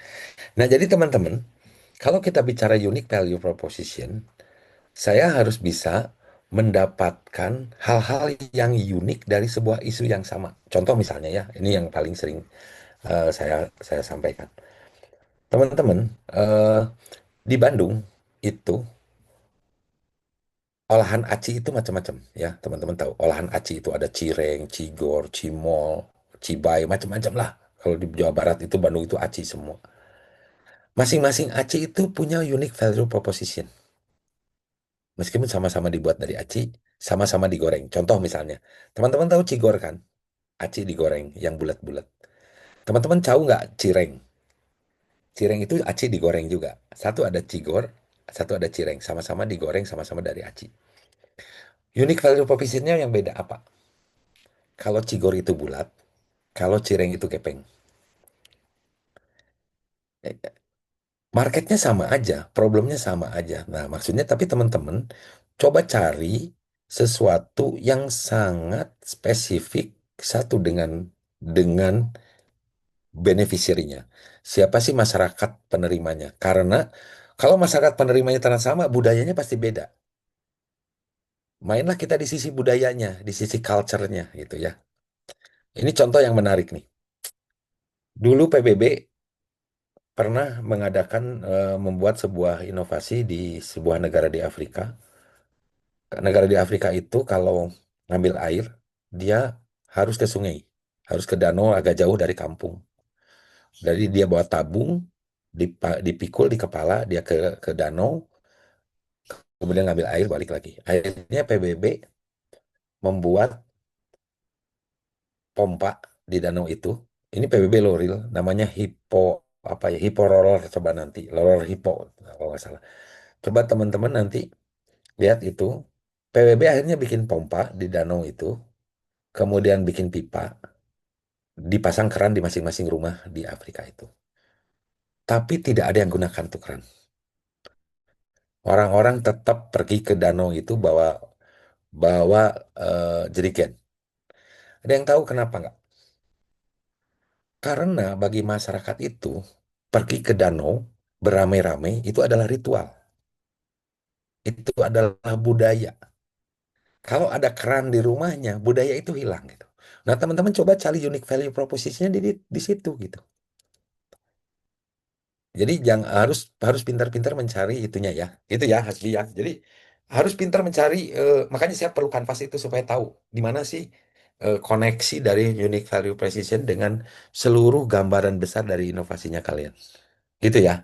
Nah, jadi teman-teman, kalau kita bicara unique value proposition, saya harus bisa mendapatkan hal-hal yang unik dari sebuah isu yang sama. Contoh misalnya ya, ini yang paling sering saya sampaikan. Teman-teman, di Bandung itu olahan aci itu macam-macam ya, teman-teman tahu. Olahan aci itu ada cireng, cigor, cimol, cibai, macam-macam lah. Kalau di Jawa Barat itu Bandung itu aci semua. Masing-masing aci itu punya unique value proposition. Meskipun sama-sama dibuat dari aci, sama-sama digoreng. Contoh misalnya, teman-teman tahu cigor kan? Aci digoreng yang bulat-bulat. Teman-teman tahu nggak cireng? Cireng itu aci digoreng juga. Satu ada cigor, satu ada cireng. Sama-sama digoreng, sama-sama dari aci. Unique value proposition-nya yang beda apa? Kalau cigor itu bulat, kalau cireng itu gepeng. Eh, Marketnya sama aja, problemnya sama aja. Nah, maksudnya tapi teman-teman coba cari sesuatu yang sangat spesifik satu dengan beneficiary-nya. Siapa sih masyarakat penerimanya? Karena kalau masyarakat penerimanya tanah sama, budayanya pasti beda. Mainlah kita di sisi budayanya, di sisi culture-nya gitu ya. Ini contoh yang menarik nih. Dulu PBB pernah membuat sebuah inovasi di sebuah negara di Afrika. Negara di Afrika itu kalau ngambil air, dia harus ke sungai, harus ke danau agak jauh dari kampung. Jadi dia bawa tabung, dipikul di kepala, dia ke danau, kemudian ngambil air balik lagi. Akhirnya PBB membuat pompa di danau itu. Ini PBB loh real, namanya apa ya, Hippo roller, coba nanti roller Hippo kalau nggak salah. Coba teman-teman nanti lihat itu. PBB akhirnya bikin pompa di danau itu, kemudian bikin pipa, dipasang keran di masing-masing rumah di Afrika itu. Tapi tidak ada yang gunakan tuh keran. Orang-orang tetap pergi ke danau itu bawa bawa jerigen. Ada yang tahu kenapa nggak? Karena bagi masyarakat itu pergi ke danau beramai-ramai itu adalah ritual. Itu adalah budaya. Kalau ada keran di rumahnya, budaya itu hilang gitu. Nah, teman-teman coba cari unique value proposition-nya di situ gitu. Jadi jangan harus pintar-pintar mencari itunya ya. Itu ya Hasbi ya. Jadi harus pintar mencari makanya saya perlu kanvas itu supaya tahu di mana sih koneksi dari unique value precision dengan seluruh gambaran besar dari inovasinya kalian. Gitu ya.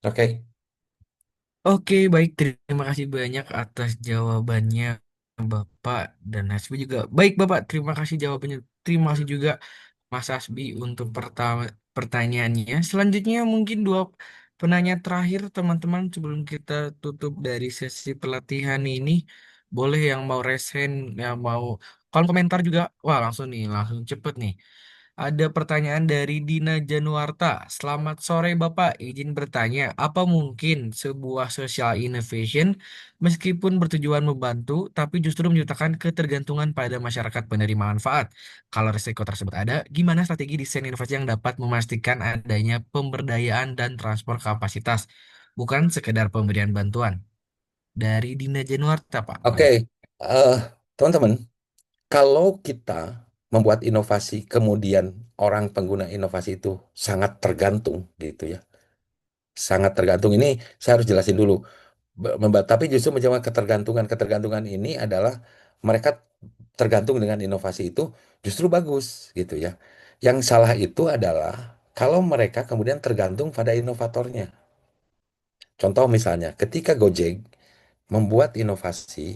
Oke. Oke, baik. Terima kasih banyak atas jawabannya Bapak dan Hasbi juga. Baik, Bapak. Terima kasih jawabannya. Terima kasih juga Mas Hasbi untuk pertanyaannya. Selanjutnya mungkin dua penanya terakhir, teman-teman, sebelum kita tutup dari sesi pelatihan ini. Boleh yang mau resen, yang mau kolom komentar juga. Wah, langsung nih, langsung cepet nih. Ada pertanyaan dari Dina Januarta. Selamat sore Bapak, izin bertanya, apa mungkin sebuah social innovation meskipun bertujuan membantu, tapi justru menciptakan ketergantungan pada masyarakat penerima manfaat? Kalau risiko tersebut ada, gimana strategi desain inovasi yang dapat memastikan adanya pemberdayaan dan transfer kapasitas, bukan sekedar pemberian bantuan? Dari Dina Januarta, Pak. Oke, eh, teman-teman, kalau kita membuat inovasi, kemudian orang pengguna inovasi itu sangat tergantung gitu ya. Sangat tergantung ini saya harus jelasin dulu. Tapi justru menjawab ketergantungan ini adalah mereka tergantung dengan inovasi itu justru bagus gitu ya. Yang salah itu adalah kalau mereka kemudian tergantung pada inovatornya. Contoh misalnya, ketika Gojek membuat inovasi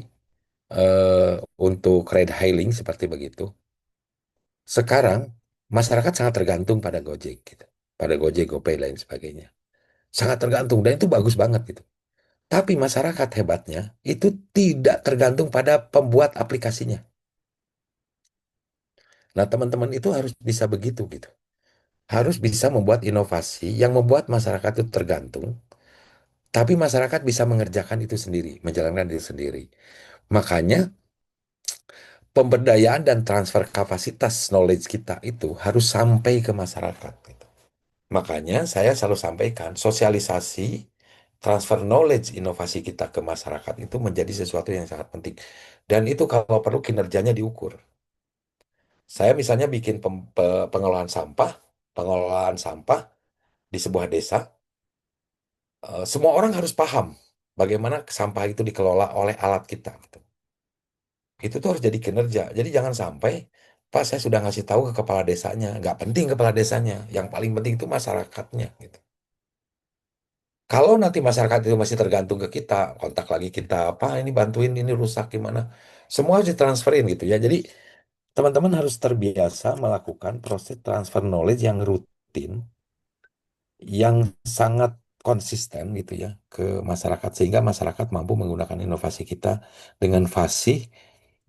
untuk ride hailing seperti begitu, sekarang masyarakat sangat tergantung pada Gojek gitu. Pada Gojek, GoPay, lain sebagainya. Sangat tergantung dan itu bagus banget gitu. Tapi masyarakat hebatnya itu tidak tergantung pada pembuat aplikasinya. Nah, teman-teman itu harus bisa begitu gitu. Harus bisa membuat inovasi yang membuat masyarakat itu tergantung, tapi masyarakat bisa mengerjakan itu sendiri, menjalankan itu sendiri. Makanya pemberdayaan dan transfer kapasitas knowledge kita itu harus sampai ke masyarakat gitu. Makanya saya selalu sampaikan sosialisasi transfer knowledge inovasi kita ke masyarakat itu menjadi sesuatu yang sangat penting. Dan itu kalau perlu kinerjanya diukur. Saya misalnya bikin pengelolaan sampah di sebuah desa, semua orang harus paham bagaimana sampah itu dikelola oleh alat kita gitu. Itu tuh harus jadi kinerja. Jadi jangan sampai, Pak, saya sudah ngasih tahu ke kepala desanya, nggak penting kepala desanya, yang paling penting itu masyarakatnya gitu. Kalau nanti masyarakat itu masih tergantung ke kita, kontak lagi kita, apa ini bantuin ini rusak gimana, semua harus ditransferin gitu ya. Jadi teman-teman harus terbiasa melakukan proses transfer knowledge yang rutin, yang sangat konsisten gitu ya ke masyarakat sehingga masyarakat mampu menggunakan inovasi kita dengan fasih,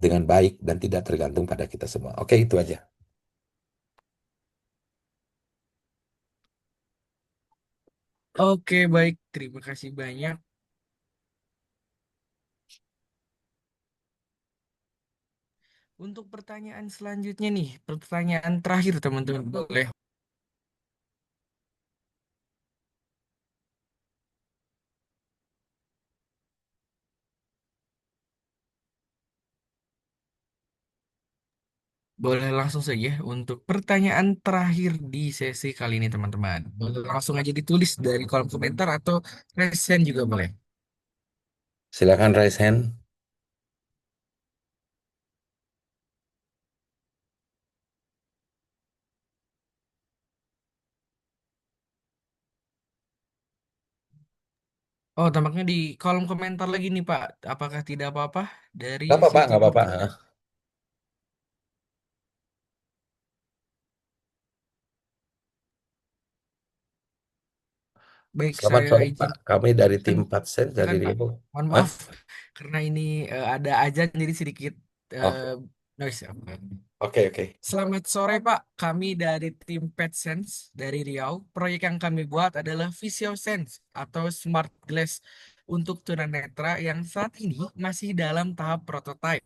dengan baik dan tidak tergantung pada kita semua. Oke, itu aja. Oke, baik. Terima kasih banyak. Untuk pertanyaan selanjutnya nih, pertanyaan terakhir teman-teman. Boleh. Boleh langsung saja untuk pertanyaan terakhir di sesi kali ini teman-teman. Boleh langsung aja ditulis dari kolom komentar atau resen juga boleh. Silakan raise hand. Oh, tampaknya di kolom komentar lagi nih Pak. Apakah tidak apa-apa dari Nggak apa-apa, situ nggak apa-apa. juga? Hah? Baik, Selamat saya sore, Pak. izin. Kami dari Kan, tim 4 Sen dari silakan Pak. Riau. Mohon Hah? maaf karena ini ada azan jadi sedikit Oh, noise. Ya. oke, oke. Selamat sore Pak, kami dari tim PetSense dari Riau. Proyek yang kami buat adalah VisioSense atau Smart Glass untuk tunanetra yang saat ini masih dalam tahap prototipe.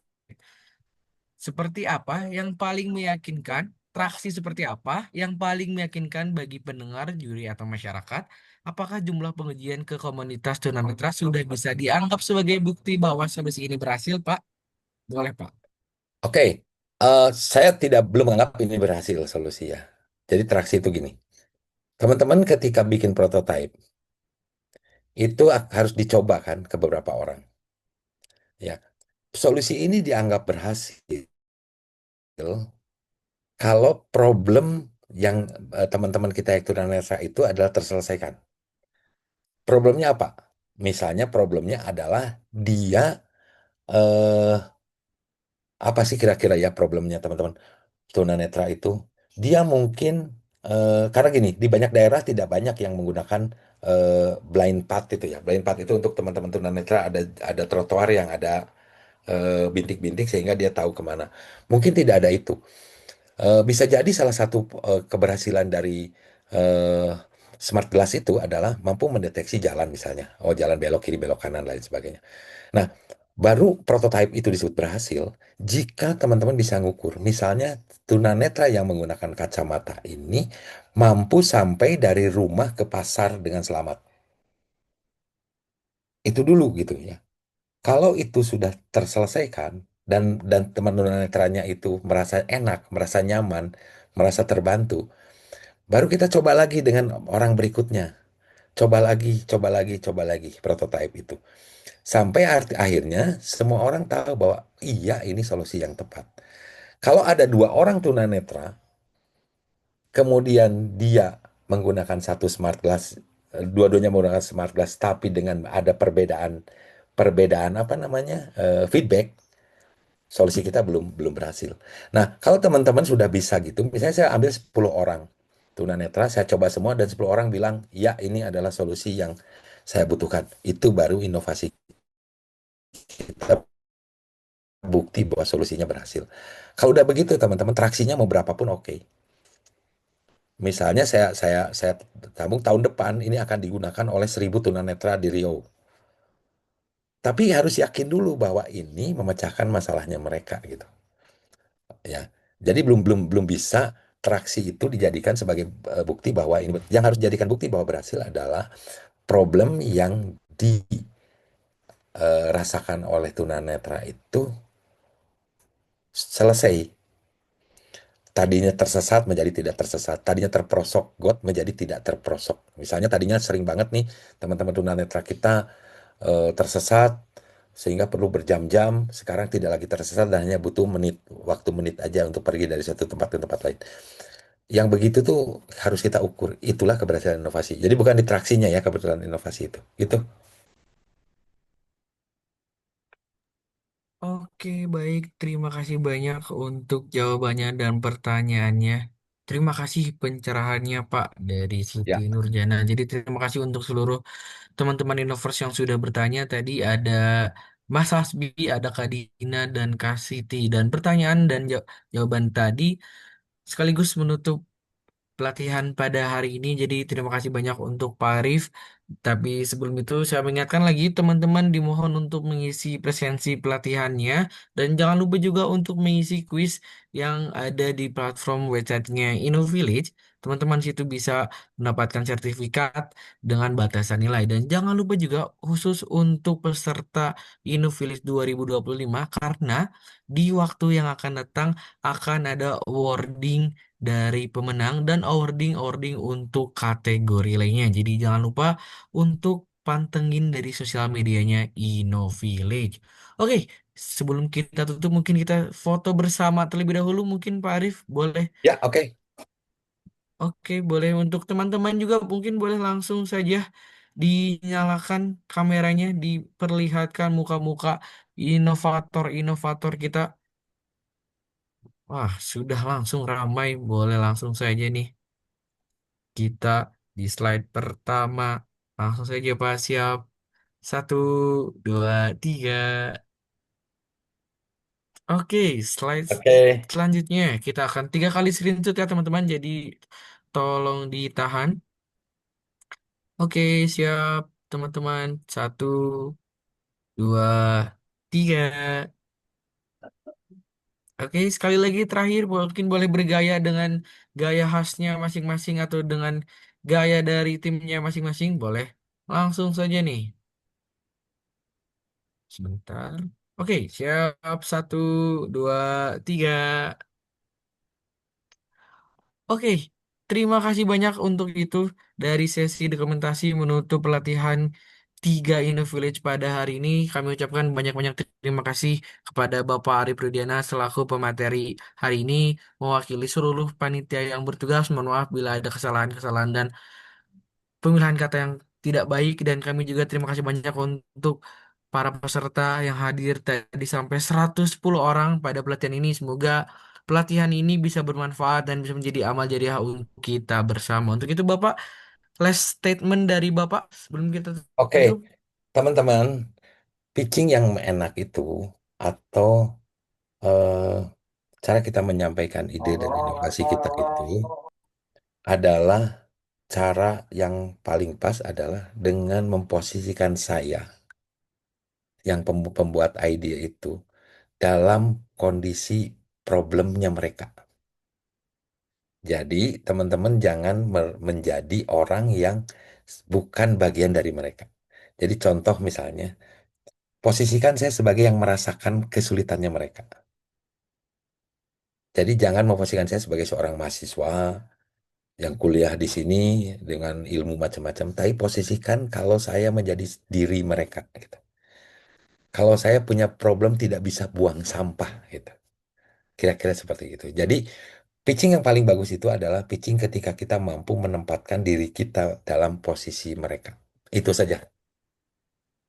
Seperti apa yang paling meyakinkan? Traksi seperti apa yang paling meyakinkan bagi pendengar, juri, atau masyarakat? Apakah jumlah pengujian ke komunitas tunanetra sudah bisa dianggap sebagai bukti bahwa solusi ini berhasil, Pak? Boleh, Pak. Oke, saya tidak belum menganggap ini berhasil solusi ya. Jadi traksi itu gini. Teman-teman ketika bikin prototipe, itu harus dicoba kan ke beberapa orang. Ya, solusi ini dianggap berhasil kalau problem yang teman-teman kita yang tunanetra itu adalah terselesaikan. Problemnya apa? Misalnya problemnya adalah dia eh, apa sih kira-kira ya problemnya teman-teman tunanetra itu? Dia mungkin karena gini di banyak daerah tidak banyak yang menggunakan blind path itu ya. Blind path itu untuk teman-teman tunanetra ada trotoar yang ada bintik-bintik sehingga dia tahu kemana. Mungkin tidak ada itu. Bisa jadi salah satu keberhasilan dari eh, smart glass itu adalah mampu mendeteksi jalan misalnya. Oh, jalan belok kiri, belok kanan, lain sebagainya. Nah, baru prototipe itu disebut berhasil jika teman-teman bisa ngukur. Misalnya tunanetra yang menggunakan kacamata ini mampu sampai dari rumah ke pasar dengan selamat. Itu dulu gitu ya. Kalau itu sudah terselesaikan dan teman tunanetranya itu merasa enak, merasa nyaman, merasa terbantu, baru kita coba lagi dengan orang berikutnya. Coba lagi, coba lagi, coba lagi prototipe itu. Sampai akhirnya semua orang tahu bahwa iya ini solusi yang tepat. Kalau ada dua orang tunanetra, kemudian dia menggunakan satu smart glass, dua-duanya menggunakan smart glass, tapi dengan ada perbedaan perbedaan apa namanya feedback, solusi kita belum belum berhasil. Nah, kalau teman-teman sudah bisa gitu, misalnya saya ambil 10 orang tunanetra, saya coba semua dan 10 orang bilang, ya ini adalah solusi yang saya butuhkan. Itu baru inovasi kita, bukti bahwa solusinya berhasil. Kalau udah begitu teman-teman, traksinya mau berapapun oke. Misalnya saya tabung tahun depan ini akan digunakan oleh 1.000 tunanetra di Riau. Tapi harus yakin dulu bahwa ini memecahkan masalahnya mereka gitu. Ya. Jadi belum belum belum bisa traksi itu dijadikan sebagai bukti bahwa ini, yang harus dijadikan bukti bahwa berhasil adalah problem yang dirasakan oleh tunanetra itu selesai. Tadinya tersesat menjadi tidak tersesat, tadinya terperosok got menjadi tidak terperosok. Misalnya tadinya sering banget nih teman-teman tunanetra kita tersesat sehingga perlu berjam-jam, sekarang tidak lagi tersesat dan hanya butuh waktu menit aja untuk pergi dari satu tempat ke tempat lain. Yang begitu tuh harus kita ukur. Itulah keberhasilan inovasi. Jadi bukan di traksinya ya kebetulan inovasi itu. Gitu. Oke, baik. Terima kasih banyak untuk jawabannya dan pertanyaannya. Terima kasih pencerahannya, Pak, dari Siti Ya. Nurjana. Jadi terima kasih untuk seluruh teman-teman Innovers yang sudah bertanya. Tadi ada Mas Hasbi, ada Kak Dina, dan Kak Siti. Dan pertanyaan dan jawaban tadi sekaligus menutup pelatihan pada hari ini. Jadi terima kasih banyak untuk Pak Arif. Tapi sebelum itu saya mengingatkan lagi teman-teman dimohon untuk mengisi presensi pelatihannya dan jangan lupa juga untuk mengisi kuis yang ada di platform websitenya InnoVillage. Teman-teman situ bisa mendapatkan sertifikat dengan batasan nilai dan jangan lupa juga khusus untuk peserta InnoVillage 2025 karena di waktu yang akan datang akan ada awarding dari pemenang dan awarding-awarding untuk kategori lainnya. Jadi jangan lupa untuk pantengin dari sosial medianya InnoVillage. Oke, sebelum kita tutup mungkin kita foto bersama terlebih dahulu mungkin Pak Arif boleh. Ya, oke. Oke, boleh untuk teman-teman juga mungkin boleh langsung saja dinyalakan kameranya, diperlihatkan muka-muka inovator-inovator kita. Wah, sudah langsung ramai. Boleh langsung saja nih. Kita di slide pertama. Langsung saja Pak, siap. Satu, dua, tiga. Oke, slide Oke. selanjutnya. Kita akan 3 kali screenshot ya teman-teman. Jadi tolong ditahan. Oke, siap teman-teman. Satu, dua, tiga. Oke, sekali lagi terakhir mungkin boleh bergaya dengan gaya khasnya masing-masing atau dengan gaya dari timnya masing-masing. Boleh. Langsung saja nih. Sebentar. Oke, siap. Satu, dua, tiga. Oke, terima kasih banyak untuk itu dari sesi dokumentasi menutup pelatihan 3 Village pada hari ini. Kami ucapkan banyak-banyak terima kasih kepada Bapak Ari Prudiana selaku pemateri hari ini mewakili seluruh panitia yang bertugas. Mohon maaf bila ada kesalahan-kesalahan dan pemilihan kata yang tidak baik dan kami juga terima kasih banyak untuk para peserta yang hadir tadi sampai 110 orang pada pelatihan ini. Semoga pelatihan ini bisa bermanfaat dan bisa menjadi amal jariah untuk kita bersama. Untuk itu Bapak, last statement dari Bapak sebelum kita Oke, tutup. teman-teman, pitching yang enak itu atau eh, cara kita menyampaikan ide dan inovasi kita itu adalah cara yang paling pas adalah dengan memposisikan saya yang pembuat ide itu dalam kondisi problemnya mereka. Jadi teman-teman jangan menjadi orang yang bukan bagian dari mereka. Jadi contoh misalnya, posisikan saya sebagai yang merasakan kesulitannya mereka. Jadi jangan memposisikan saya sebagai seorang mahasiswa yang kuliah di sini dengan ilmu macam-macam, tapi posisikan kalau saya menjadi diri mereka gitu. Kalau saya punya problem tidak bisa buang sampah gitu. Kira-kira seperti itu. Jadi pitching yang paling bagus itu adalah pitching ketika kita mampu menempatkan diri kita dalam posisi mereka. Itu saja.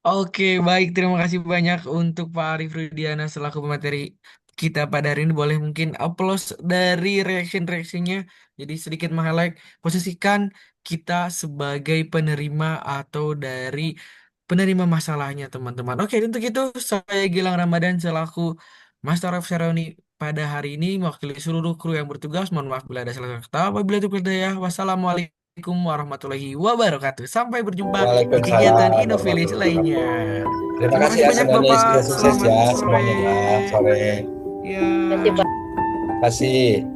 Oke, baik. Terima kasih banyak untuk Pak Arif Rudiana selaku pemateri kita pada hari ini. Boleh mungkin applause dari reaction-reactionnya. Jadi sedikit meng-highlight, posisikan kita sebagai penerima atau dari penerima masalahnya, teman-teman. Oke, untuk itu saya Gilang Ramadan selaku Master of Ceremony pada hari ini mewakili seluruh kru yang bertugas. Mohon maaf bila ada salah kata. Wabillahi taufiq wal hidayah. Wassalamualaikum warahmatullahi wabarakatuh. Sampai berjumpa di kegiatan Waalaikumsalam InnoVillage warahmatullahi lainnya. wabarakatuh. Terima Terima kasih kasih ya banyak semuanya. Bapak. Sukses Selamat ya sore. semuanya ya. Sore. Terima kasih, Ya. Pak. Terima kasih.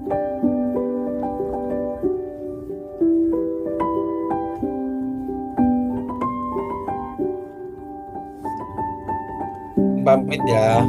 Pamit ya.